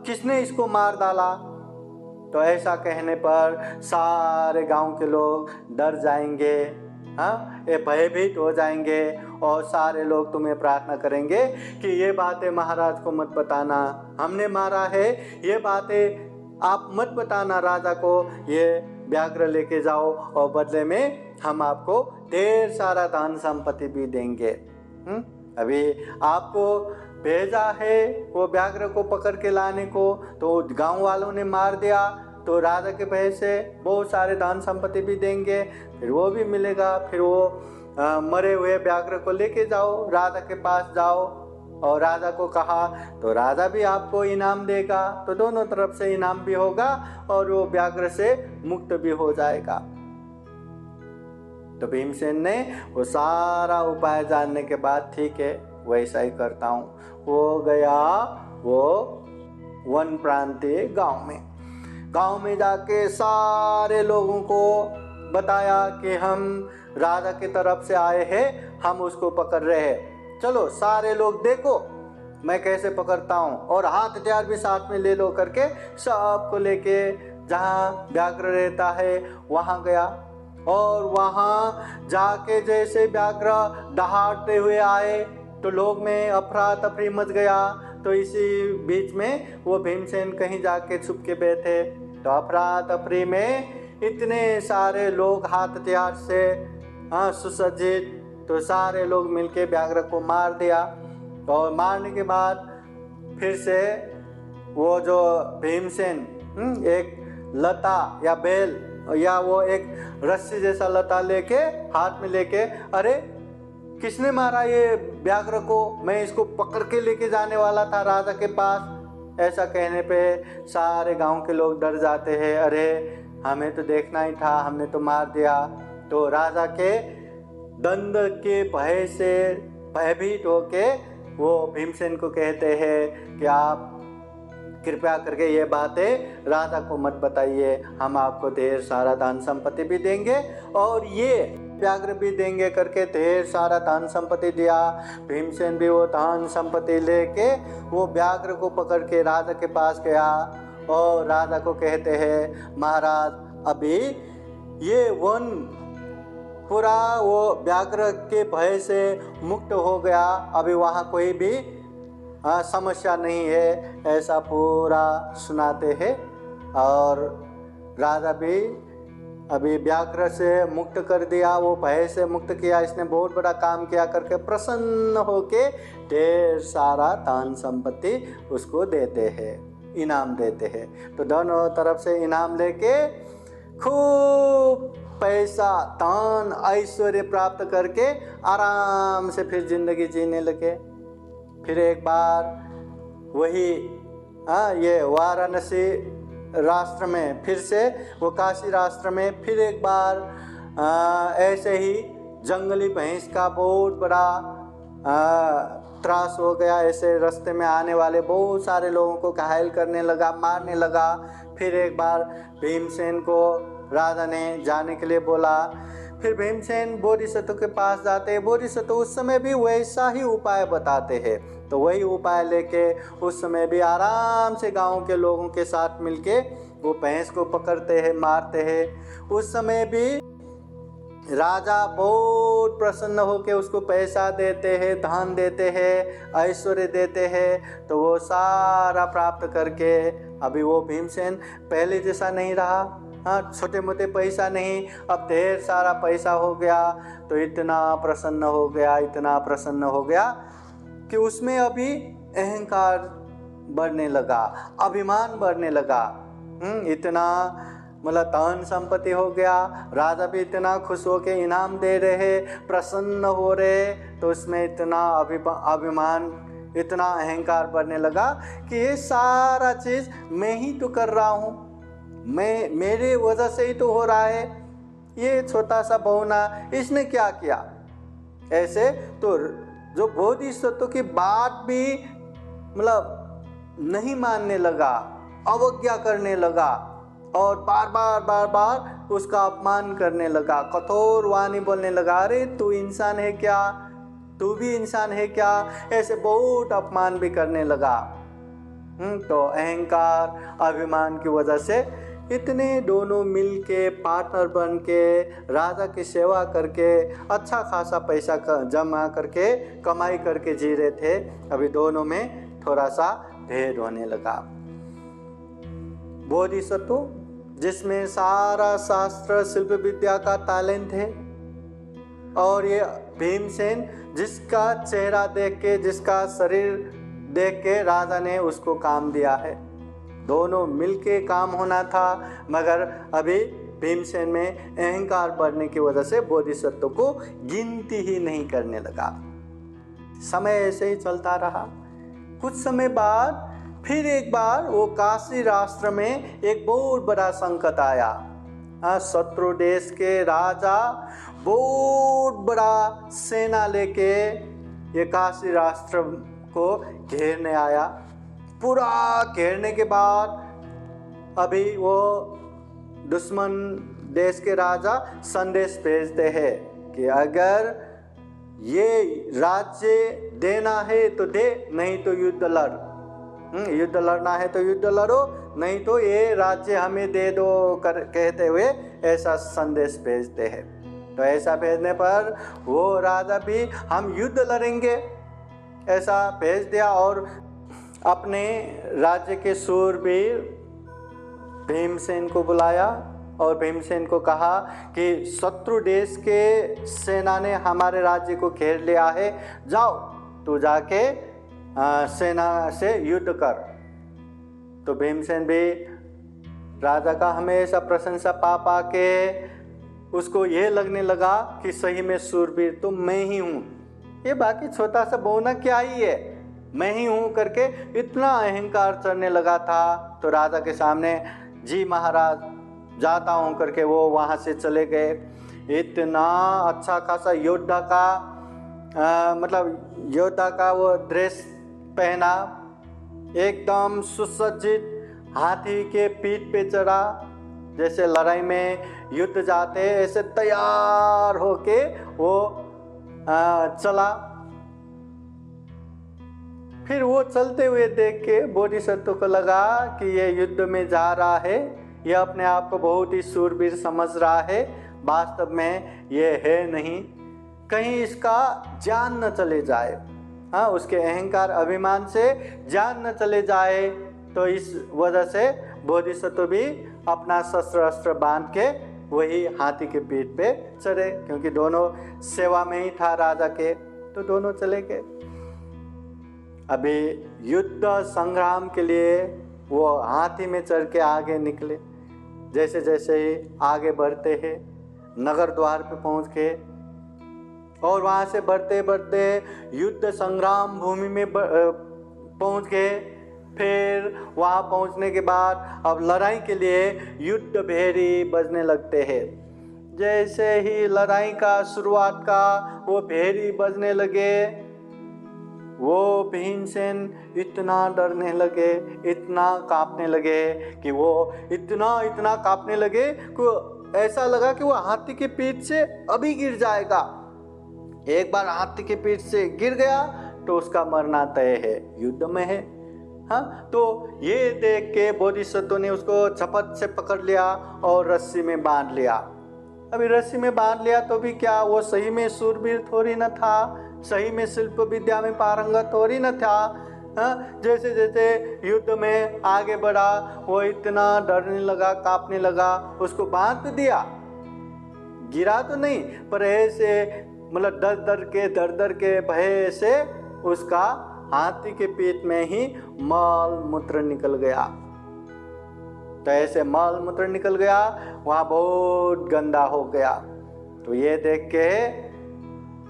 किसने इसको मार डाला। तो ऐसा कहने पर सारे गांव के लोग डर जाएंगे, ये भयभीत हो जाएंगे, और सारे लोग तुम्हें प्रार्थना करेंगे कि ये बातें महाराज को मत बताना, हमने मारा है, ये बातें आप मत बताना राजा को, ये व्याघ्र लेके जाओ और बदले में हम आपको ढेर सारा धन संपत्ति भी देंगे। अभी आपको भेजा है वो व्याघ्र को पकड़ के लाने को, तो गांव वालों ने मार दिया, तो राजा के भय से बहुत सारे धन संपत्ति भी देंगे, फिर वो भी मिलेगा। फिर वो मरे हुए व्याघ्र को लेके जाओ, राजा के पास जाओ, और राजा को कहा तो राजा भी आपको इनाम देगा, तो दोनों तरफ से इनाम भी होगा और वो व्याघ्र से मुक्त भी हो जाएगा। तो भीमसेन ने वो सारा उपाय जानने के बाद, ठीक है वैसा ही करता हूँ, वो गया वो वन प्रांतीय गांव में जाके सारे लोगों को बताया कि हम राजा की तरफ से आए हैं, हम उसको पकड़ रहे हैं, चलो सारे लोग देखो मैं कैसे पकड़ता हूँ, और हाथ हथियार भी साथ में ले लो करके सबको लेके जहाँ व्याघ्र रहता है वहाँ गया। और वहाँ जाके जैसे व्याघ्र दहाड़ते हुए आए तो लोग में अफरा तफरी मच गया। तो इसी बीच में वो भीमसेन कहीं जाके छुप के बैठे, तो अफरा तफरी में इतने सारे लोग हाथ हथियार से सुसज्जित, तो सारे लोग मिलके व्याघ्र को मार दिया। और मारने के बाद फिर से वो जो भीमसेन एक लता या बेल या वो एक रस्सी जैसा लता लेके हाथ में लेके, अरे किसने मारा ये व्याघ्र को, मैं इसको पकड़ के लेके जाने वाला था राजा के पास। ऐसा कहने पे सारे गांव के लोग डर जाते हैं, अरे हमें तो देखना ही था, हमने तो मार दिया। तो राजा के दंड के भय से भयभीत होके वो भीमसेन को कहते हैं कि आप कृपया करके ये बातें राजा को मत बताइए, हम आपको ढेर सारा धन संपत्ति भी देंगे और ये व्याघ्र भी देंगे करके ढेर सारा धन संपत्ति दिया। भीमसेन भी वो धन संपत्ति लेके वो व्याघ्र को पकड़ के राजा के पास गया और राजा को कहते हैं, महाराज अभी ये वन पूरा वो व्याघ्र के भय से मुक्त हो गया, अभी वहाँ कोई भी समस्या नहीं है, ऐसा पूरा सुनाते हैं। और राजा भी अभी व्याघ्र से मुक्त कर दिया, वो भय से मुक्त किया, इसने बहुत बड़ा काम किया करके प्रसन्न होके ढेर सारा धन संपत्ति उसको देते हैं, इनाम देते हैं। तो दोनों तरफ से इनाम लेके खूब पैसा धन ऐश्वर्य प्राप्त करके आराम से फिर जिंदगी जीने लगे। फिर एक बार वही ये वाराणसी राष्ट्र में, फिर से वो काशी राष्ट्र में फिर एक बार ऐसे ही जंगली भैंस का बहुत बड़ा त्रास हो गया। ऐसे रास्ते में आने वाले बहुत सारे लोगों को घायल करने लगा, मारने लगा। फिर एक बार भीमसेन को राजा ने जाने के लिए बोला। फिर भीमसेन बोधिसत्व के पास जाते हैं। बोधिसत्व उस समय भी वैसा ही उपाय बताते हैं, तो वही उपाय लेके उस समय भी आराम से गांव के लोगों के साथ मिलके वो भैंस को पकड़ते हैं, मारते हैं। उस समय भी राजा बहुत प्रसन्न होकर उसको पैसा देते हैं, धन देते हैं, ऐश्वर्य देते हैं। तो वो सारा प्राप्त करके अभी वो भीमसेन पहले जैसा नहीं रहा। छोटे मोटे पैसा नहीं, अब ढेर सारा पैसा हो गया। तो इतना प्रसन्न हो गया, इतना प्रसन्न हो गया कि उसमें अभी अहंकार बढ़ने लगा, अभिमान बढ़ने लगा। इतना मतलब धन संपत्ति हो गया, राजा भी इतना खुश हो के इनाम दे रहे, प्रसन्न हो रहे, तो उसमें इतना अभिमान, इतना अहंकार बढ़ने लगा कि ये सारा चीज़ मैं ही तो कर रहा हूँ, मेरे वजह से ही तो हो रहा है, ये छोटा सा बौना इसने क्या किया। ऐसे तो जो बोधिसत्व की बात भी मतलब नहीं मानने लगा, अवज्ञा करने लगा और बार बार उसका अपमान करने लगा, कठोर वाणी बोलने लगा, अरे तू इंसान है क्या, तू भी इंसान है क्या, ऐसे बहुत अपमान भी करने लगा। तो अहंकार अभिमान की वजह से इतने दोनों मिल के पार्टनर बन के राजा की सेवा करके अच्छा खासा पैसा जमा करके कमाई करके जी रहे थे। अभी दोनों में थोड़ा सा भेद होने लगा। बोधिसत्व जिसमें सारा शास्त्र शिल्प विद्या का टैलेंट है, और ये भीमसेन जिसका चेहरा देख के, जिसका शरीर देख के राजा ने उसको काम दिया है। दोनों मिलके काम होना था, मगर अभी भीमसेन में अहंकार बढ़ने की वजह से बोधिसत्व को गिनती ही नहीं करने लगा। समय ऐसे ही चलता रहा। कुछ समय बाद फिर एक बार वो काशी राष्ट्र में एक बहुत बड़ा संकट आया। शत्रु देश के राजा बहुत बड़ा सेना लेके ये काशी राष्ट्र को घेरने आया। पूरा घेरने के बाद अभी वो दुश्मन देश के राजा संदेश भेजते हैं कि अगर ये राज्य देना है तो दे, नहीं तो युद्ध लड़। युद्ध लड़ना है तो युद्ध लड़ो, नहीं तो ये राज्य हमें दे दो कहते हुए ऐसा संदेश भेजते हैं। तो ऐसा भेजने पर वो राजा भी हम युद्ध लड़ेंगे ऐसा भेज दिया, और अपने राज्य के शूरवीर भीमसेन को बुलाया और भीमसेन को कहा कि शत्रु देश के सेना ने हमारे राज्य को घेर लिया है, जाओ तू जाके सेना से युद्ध कर। तो भीमसेन भी राजा का हमेशा प्रशंसा पा के उसको ये लगने लगा कि सही में शूरवीर तो मैं ही हूँ, ये बाकी छोटा सा बौना क्या ही है, मैं ही हूँ करके इतना अहंकार चढ़ने लगा था। तो राजा के सामने जी महाराज जाता हूँ करके वो वहाँ से चले गए। इतना अच्छा खासा योद्धा का मतलब योद्धा का वो ड्रेस पहना, एकदम सुसज्जित, हाथी के पीठ पे चढ़ा, जैसे लड़ाई में युद्ध जाते ऐसे तैयार होके वो चला। फिर वो चलते हुए देख के बोधिसत्व को लगा कि ये युद्ध में जा रहा है, ये अपने आप को बहुत ही शूरवीर समझ रहा है, वास्तव में ये है नहीं, कहीं इसका जान न चले जाए। हाँ, उसके अहंकार अभिमान से जान न चले जाए। तो इस वजह से बोधिसत्व भी अपना शस्त्र अस्त्र बांध के वही हाथी के पीठ पे चढ़े, क्योंकि दोनों सेवा में ही था राजा के, तो दोनों चले गए। अभी युद्ध संग्राम के लिए वो हाथी में चढ़ के आगे निकले। जैसे जैसे ही आगे बढ़ते हैं नगर द्वार पे पहुंच गए, और वहाँ से बढ़ते बढ़ते युद्ध संग्राम भूमि में पहुंच गए। फिर वहाँ पहुँचने के बाद अब लड़ाई के लिए युद्ध भेरी बजने लगते हैं। जैसे ही लड़ाई का शुरुआत का वो भेरी बजने लगे, वो भीमसेन इतना डरने लगे, इतना कांपने लगे कि वो इतना कांपने लगे कि ऐसा लगा कि वो हाथी के पीठ से अभी गिर जाएगा। एक बार हाथी के पीठ से गिर गया तो उसका मरना तय है, युद्ध में है। हाँ, तो ये देख के बोधिसत्व ने उसको झपट से पकड़ लिया और रस्सी में बांध लिया। अभी रस्सी में बांध लिया तो भी क्या, वो सही में शूरवीर थोड़ी न था, सही में शिल्प विद्या में पारंगत थोड़ी न था। हाँ, जैसे जैसे युद्ध में आगे बढ़ा वो इतना डरने लगा, कांपने लगा, उसको बांध दिया, गिरा तो नहीं पर ऐसे मतलब डर डर के भय से उसका हाथी के पेट में ही मल मूत्र निकल गया। तो ऐसे मल मूत्र निकल गया, वहाँ बहुत गंदा हो गया। तो ये देख के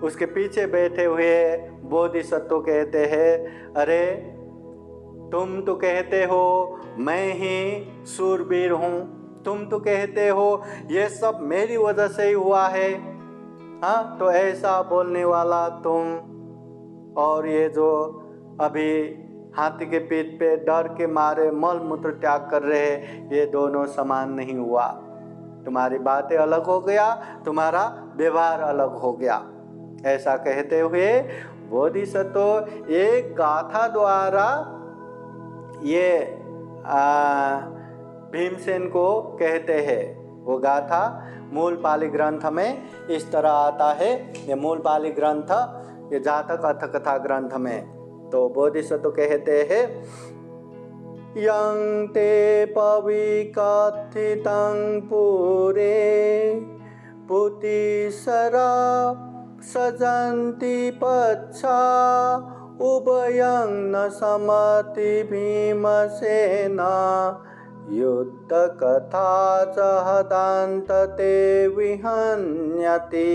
उसके पीछे बैठे हुए बोधिसत्व कहते हैं, अरे तुम तो कहते हो मैं ही शूरवीर हूँ, तुम तो कहते हो ये सब मेरी वजह से ही हुआ है, हाँ, तो ऐसा बोलने वाला तुम और ये जो अभी हाथी के पीठ पे डर के मारे मल मूत्र त्याग कर रहे, ये दोनों समान नहीं हुआ। तुम्हारी बातें अलग हो गया, तुम्हारा व्यवहार अलग हो गया। ऐसा कहते हुए बोधिसत्व एक गाथा द्वारा ये भीमसेन को कहते हैं। वो गाथा मूल पाली ग्रंथ में इस तरह आता है। ये मूल पाली ग्रंथ, ये जातक अर्थ कथा ग्रंथ में तो बोधिसत्व कहते हैं, यं ते पविकथितं पुरे पुतिसरा सजन्ति पच्छा उभयं न समति भीमसेना युद्धकथा च हदान्तते विहन्यते।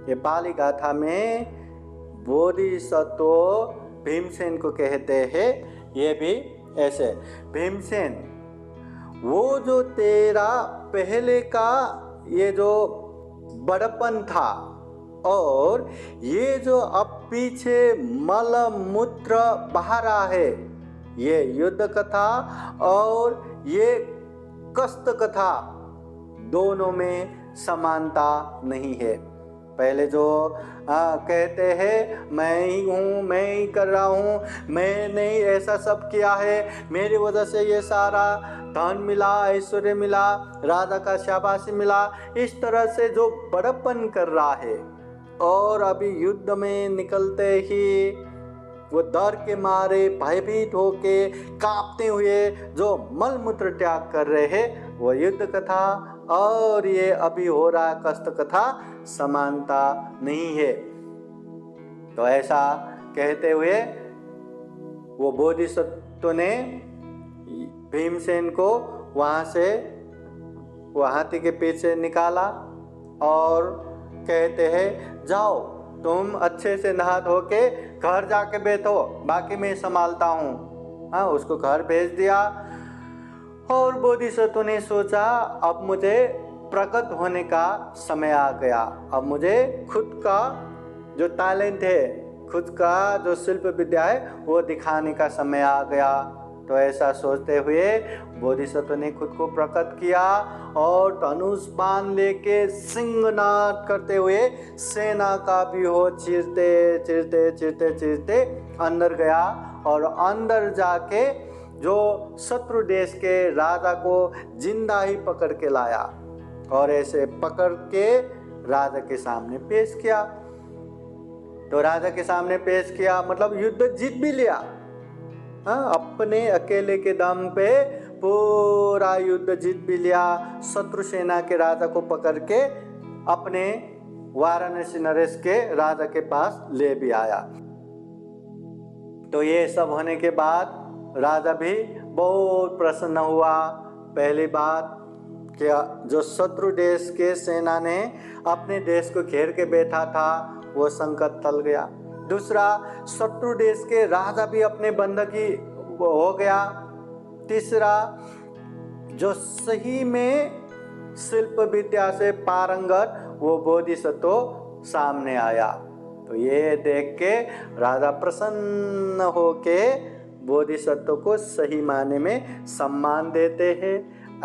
ये पाली गाथा में बोधिसत्व भीमसेन को कहते हैं। ये भी ऐसे, भीमसेन वो जो तेरा पहले का ये जो बड़पन था और ये जो अब पीछे मल मूत्र बहा रहा है, ये युद्ध कथा और ये कष्ट कथा दोनों में समानता नहीं है। पहले जो कहते हैं मैं ही हूँ, मैं ही कर रहा हूँ, मैंने ही ऐसा सब किया है, मेरी वजह से ये सारा धन मिला, ऐश्वर्य मिला, राजा का शाबाशी मिला, इस तरह से जो बड़प्पन कर रहा है। और अभी युद्ध में निकलते ही वो डर के मारे भयभीत होके कांपते हुए जो मल मूत्र त्याग कर रहे हैं, वो युद्ध कथा और ये अभी हो रहा कष्ट कथा समानता नहीं है। तो ऐसा कहते हुए वो बोधिसत्व ने भीमसेन को वहाँ से वो हाथी के पीछे निकाला और कहते हैं, जाओ तुम अच्छे से नहा धो के घर जाके बैठो, बाकी मैं संभालता हूँ। हाँ, उसको घर भेज दिया। और बोधिसत्व ने सोचा अब मुझे प्रकट होने का समय आ गया, अब मुझे खुद का जो टैलेंट है, खुद का जो शिल्प विद्या है वो दिखाने का समय आ गया। तो ऐसा सोचते हुए बोधिसत्व ने खुद को प्रकट किया और धनुष बाण लेके सिंहनाद करते हुए सेना का व्यूह चीरते चीरते चीरते चीरते अंदर गया और अंदर जाके जो शत्रु देश के राजा को जिंदा ही पकड़ के लाया और ऐसे पकड़ के राजा के सामने पेश किया। तो राजा के सामने पेश किया मतलब युद्ध जीत भी लिया। हाँ, अपने अकेले के दम पे पूरा युद्ध जीत भी लिया। शत्रु सेना के राजा को पकड़ के अपने वाराणसी नरेश के राजा के पास ले भी आया। तो ये सब होने के बाद राजा भी बहुत प्रसन्न हुआ। पहली बात कि जो शत्रु देश के सेना ने अपने देश को घेर के बैठा था वो संकट टल गया। दूसरा, शत्रु देश के राजा भी अपने बंधकी हो गया। तीसरा, जो सही में शिल्प विद्या से पारंगत वो बोधिसत्व सामने आया। तो ये देख के राजा प्रसन्न होके बोधिसत्व को सही माने में सम्मान देते हैं,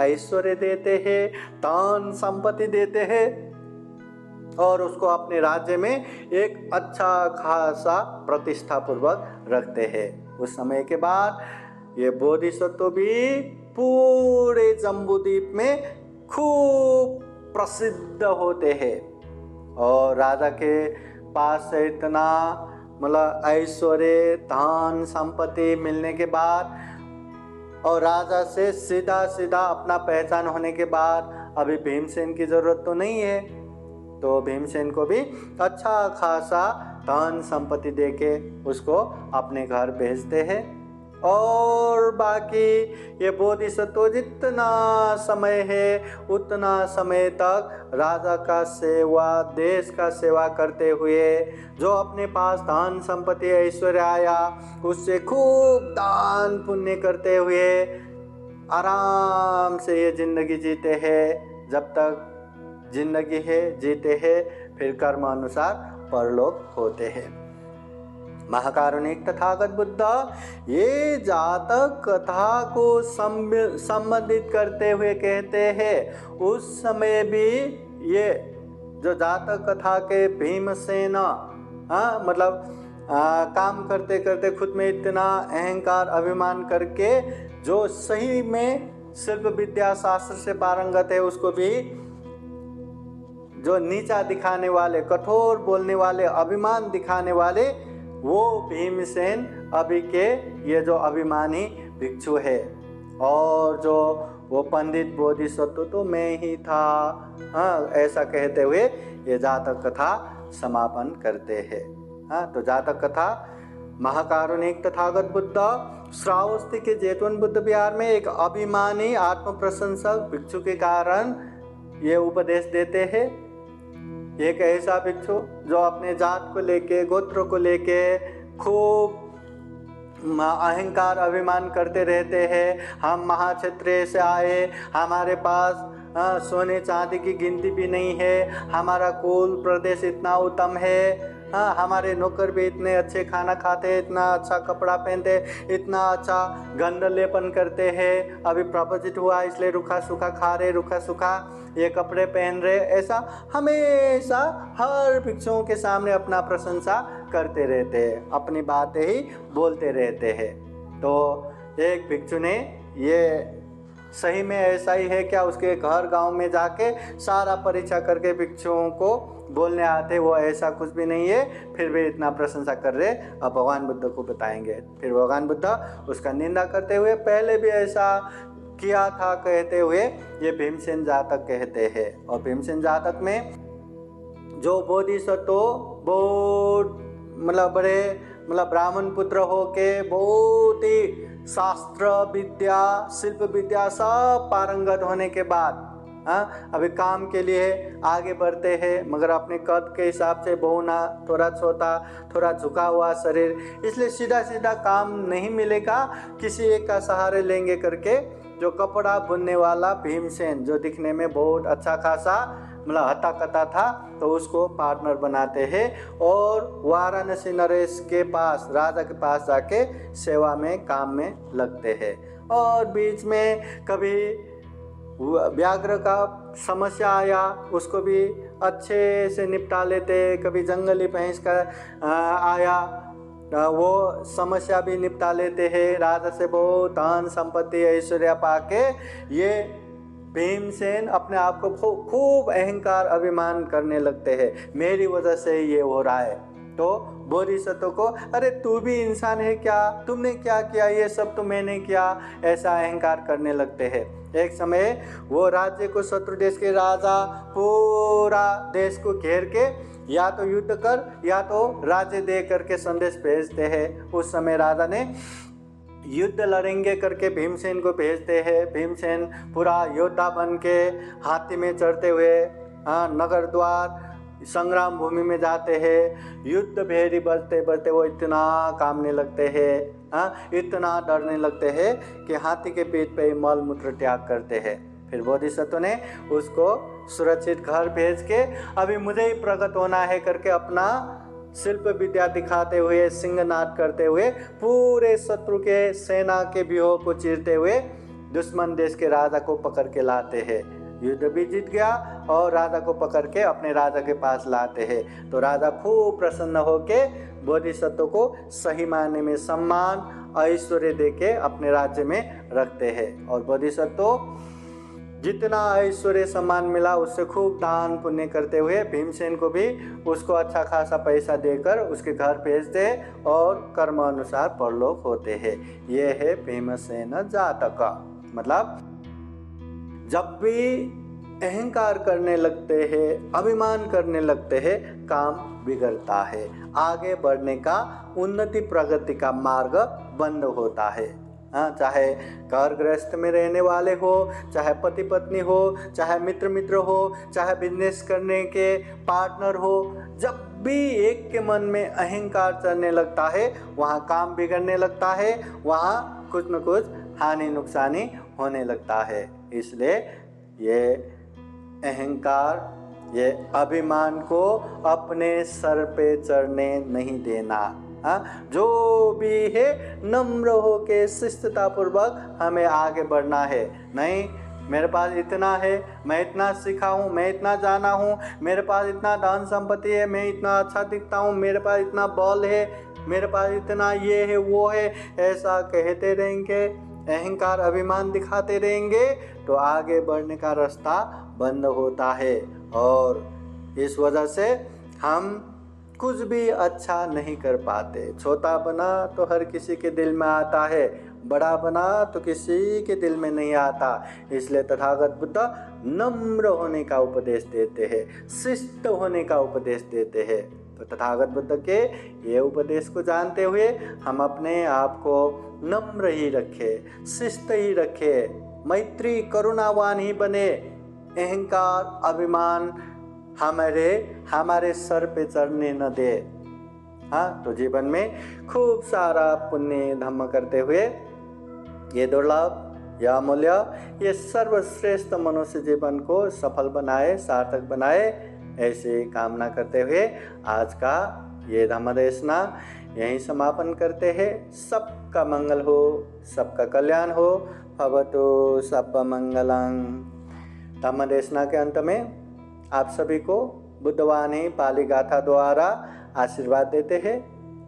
ऐश्वर्य देते हैं, धन संपत्ति देते हैं और उसको अपने राज्य में एक अच्छा खासा प्रतिष्ठा पूर्वक रखते हैं। उस समय के बाद ये बोधिसत्व भी पूरे जम्बूद्वीप में खूब प्रसिद्ध होते हैं और राजा के पास से इतना मतलब ऐश्वर्य धन संपत्ति मिलने के बाद और राजा से सीधा सीधा अपना पहचान होने के बाद अभी भीमसेन की जरूरत तो नहीं है। तो भीमसेन को भी अच्छा खासा धन संपत्ति देके उसको अपने घर भेजते हैं और बाकी ये बोधिसत्व जितना समय है उतना समय तक राजा का सेवा, देश का सेवा करते हुए, जो अपने पास धन संपत्ति ऐश्वर्य आया उससे खूब दान पुण्य करते हुए आराम से ये जिंदगी जीते हैं। जब तक जिंदगी है जीते हैं, फिर कर्म अनुसार परलोक होते हैं। महाकारुणिक तथागत बुद्ध ये जातक कथा को संबंधित करते हुए कहते हैं, उस समय भी ये जो जातक कथा के भीमसेन मतलब काम करते करते खुद में इतना अहंकार अभिमान करके जो सही में शिल्प विद्या शास्त्र से पारंगत है, उसको भी जो नीचा दिखाने वाले, कठोर बोलने वाले, अभिमान दिखाने वाले, वो भीमसेन अभी के ये जो अभिमानी भिक्षु है। और जो वो पंडित बोधिसत्व तो मैं ही था, ऐसा कहते हुए ये जातक कथा समापन करते हैं। तो जातक कथा महाकारुणिक तथागत बुद्ध श्रावस्ती के जैतवन बुद्ध विहार में एक अभिमानी आत्म प्रशंसक भिक्षु के कारण ये उपदेश देते हैं। एक ऐसा भिक्षु जो अपने जात को लेके, गोत्र को लेके खूब अहंकार अभिमान करते रहते हैं। हम महाक्षत्रिय से आए, हमारे पास सोने चांदी की गिनती भी नहीं है, हमारा कुल प्रदेश इतना उत्तम है, हमारे नौकर भी इतने अच्छे खाना खाते हैं, इतना अच्छा कपड़ा पहनते हैं, इतना अच्छा गंध लेपन करते हैं, अभी प्रपोजिट हुआ इसलिए रूखा सूखा खा रहे, रूखा सूखा ये कपड़े पहन रहे। ऐसा हमेशा हर भिक्षुओं के सामने अपना प्रशंसा करते रहते हैं, अपनी बातें ही बोलते रहते हैं। तो एक भिक्षु ने ये सही में ऐसा ही है क्या, उसके घर गांव में जाके सारा परीक्षा करके भिक्षुओं को बोलने आते वो ऐसा कुछ भी नहीं है, फिर भी इतना प्रशंसा कर रहे। अब भगवान बुद्ध को बताएंगे। फिर भगवान बुद्ध उसका निंदा करते हुए पहले भी ऐसा किया था कहते हुए ये भीमसेन जातक कहते हैं। और भीमसेन जातक में जो बोधिसत्व बहुत बड़े ब्राह्मण पुत्र हो के बहुत ही शास्त्र विद्या, शिल्प विद्या सब पारंगत होने के बाद अभी काम के लिए आगे बढ़ते हैं, मगर अपने कद के हिसाब से बहुना, थोड़ा छोटा, थोड़ा झुका हुआ शरीर, इसलिए सीधा सीधा काम नहीं मिलेगा, किसी एक का सहारे लेंगे करके जो कपड़ा बुनने वाला भीमसेन, जो दिखने में बहुत अच्छा खासा हता कथा था, तो उसको पार्टनर बनाते हैं और वाराणसी नरेश के पास, राजा के पास जाके सेवा में, काम में लगते हैं। और बीच में कभी व्याघ्र का समस्या आया, उसको भी अच्छे से निपटा लेते। कभी जंगली भैंस का आया, वो समस्या भी निपटा लेते हैं। राजा से बहुत धन संपत्ति ऐश्वर्या पाके ये भीमसेन अपने आप को खूब अहंकार अभिमान करने लगते हैं, मेरी वजह से ये हो रहा है। तो बोधिसत्व को, अरे तू भी इंसान है क्या, तुमने क्या किया, ये सब तो मैंने किया, ऐसा अहंकार करने लगते हैं। एक समय वो राज्य को, शत्रु देश के राजा पूरा देश को घेर के या तो युद्ध कर या तो राज्य दे करके संदेश भेजते हैं। उस समय राजा ने युद्ध लड़ेंगे करके भीमसेन को भेजते हैं। भीमसेन पूरा योद्धा बन के हाथी में चढ़ते हुए नगर द्वार संग्राम भूमि में जाते हैं। युद्ध भेरी बढ़ते बढ़ते वो इतना कांपने लगते हैं, इतना डरने लगते हैं कि हाथी के पीठ पे मल मूत्र त्याग करते हैं। फिर बोधिसत्व ने उसको सुरक्षित घर भेज के अभी मुझे ही प्रकट होना है करके अपना शिल्प विद्या दिखाते हुए, सिंहनाद करते हुए पूरे शत्रु के सेना के व्यूह को चीरते हुए दुश्मन देश के राजा को पकड़ के लाते हैं। युद्ध भी जीत गया और राजा को पकड़ के अपने राजा के पास लाते हैं। तो राजा खूब प्रसन्न होके बोधिसत्व को सही मायने में सम्मान ऐश्वर्य देके अपने राज्य में रखते हैं। और बोधिसत्व जितना ऐश्वर्य सम्मान मिला उससे खूब दान पुण्य करते हुए भीमसेन को भी उसको अच्छा खासा पैसा देकर उसके घर भेजते और कर्म अनुसार परलोक होते हैं। ये है भीमसेन जातक। मतलब जब भी अहंकार करने लगते हैं, अभिमान करने लगते हैं, काम बिगड़ता है, आगे बढ़ने का, उन्नति प्रगति का मार्ग बंद होता है। चाहे घर गृहस्थ में रहने वाले हो, चाहे पति पत्नी हो, चाहे मित्र मित्र हो, चाहे बिजनेस करने के पार्टनर हो, जब भी एक के मन में अहंकार चलने लगता है वहाँ काम बिगड़ने लगता है, वहाँ कुछ न कुछ हानि नुकसानी होने लगता है। इसलिए ये अहंकार, ये अभिमान को अपने सर पे चढ़ने नहीं देना। जो भी है नम्र हो के शिष्टता पूर्वक हमें आगे बढ़ना है। नहीं, मेरे पास इतना है, मैं इतना सीखा हूँ, मैं इतना जाना हूँ, मेरे पास इतना धन संपत्ति है, मैं इतना अच्छा दिखता हूँ, मेरे पास इतना बल है, मेरे पास इतना ये है वो है, ऐसा कहते रहेंगे, अहंकार अभिमान दिखाते रहेंगे तो आगे बढ़ने का रास्ता बंद होता है। और इस वजह से हम कुछ भी अच्छा नहीं कर पाते। छोटा बना तो हर किसी के दिल में आता है, बड़ा बना तो किसी के दिल में नहीं आता। इसलिए तथागत बुद्ध नम्र होने का उपदेश देते हैं, शिष्ट होने का उपदेश देते हैं। तो तथागत बुद्ध के ये उपदेश को जानते हुए हम अपने आप को नम्र ही रखें, शिष्ट ही रखें, मैत्री करुणावान ही बने। अहंकार अभिमान हमारे सर पे चढ़ने न दे। तो जीवन में खूब सारा पुण्य धर्म करते हुए ये दुर्लभ, यह अमूल्य, ये सर्वश्रेष्ठ मनुष्य जीवन को सफल बनाए, सार्थक बनाए, ऐसे कामना करते हुए आज का ये धम्म देशना यहीं समापन करते हैं। सबका मंगल हो, सबका कल्याण हो। भवतु सबका मंगलम। धम्म देशना के अंत में आप सभी को बुद्धवाणी पाली गाथा द्वारा आशीर्वाद देते हैं।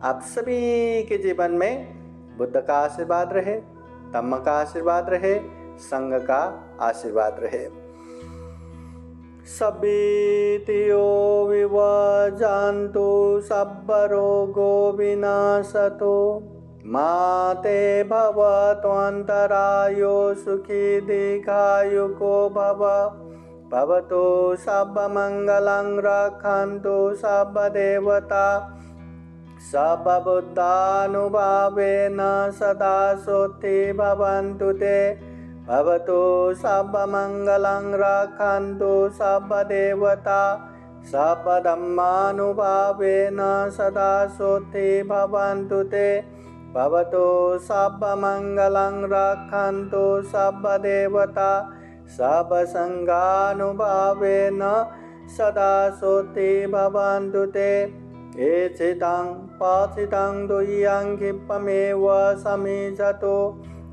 आप सभी के जीवन में बुद्ध का आशीर्वाद रहे, धम्म का आशीर्वाद रहे, संघ का आशीर्वाद रहे। सब्बीतियो विवजान्तु सब्बरोगो विनाशतो माते भवत्वन्तरायो सुखी दीर्घायुको भव। भवतु सर्वमङ्गलं रक्षन्तु सर्वदेवता सर्वबुद्धानुभावेन सदा सोत्थि भवन्तु ते। भवतु सर्वमङ्गलं रक्षन्तु सर्वदेवता सर्वधर्मानुभावेन सदा सोत्थि भवन्तु ते। भवतु सर्वमङ्गलं रक्षन्तु सर्वदेवता सर्वसंगानुभावेन सदा सोत्थि भवन्तु ते। एचितं पाचितं दुह्यं क्षिप्रमेव समीचतो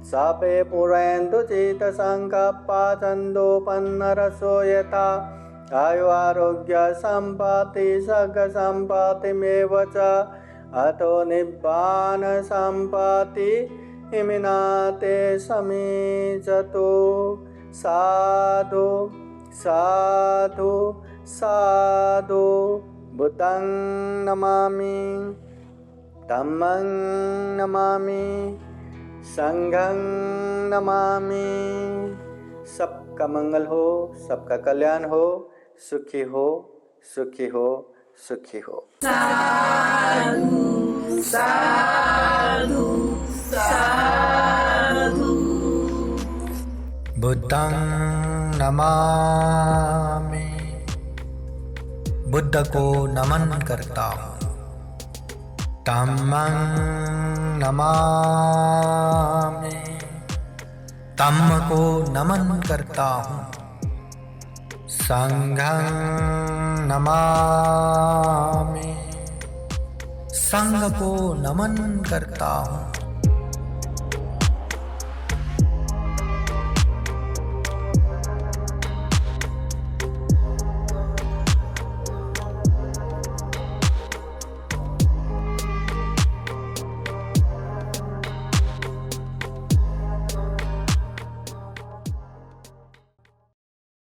सापे पुरन्तु चित्तसङ्कल्पा छन्दोपन्नरसो यथा। आयु आरोग्य सम्पत्ति सग सम्पत्तिमेव च अतो निब्बान सम्पत्ति इमिनाते समीचतो। साधु साधु साधु। बुद्धं नमामि, धम्मं नमामि, संघं नमामि। सबका मंगल हो, सबका कल्याण हो, सुखी हो, सुखी हो, सुखी हो।
साधु साधु साधु।
बुद्धं नमामि, बुद्ध को नमन करता हूँ। धम्मं नमामि, धम्म को नमन करता हूँ। संघं नमामि, संघ को नमन करता हूँ।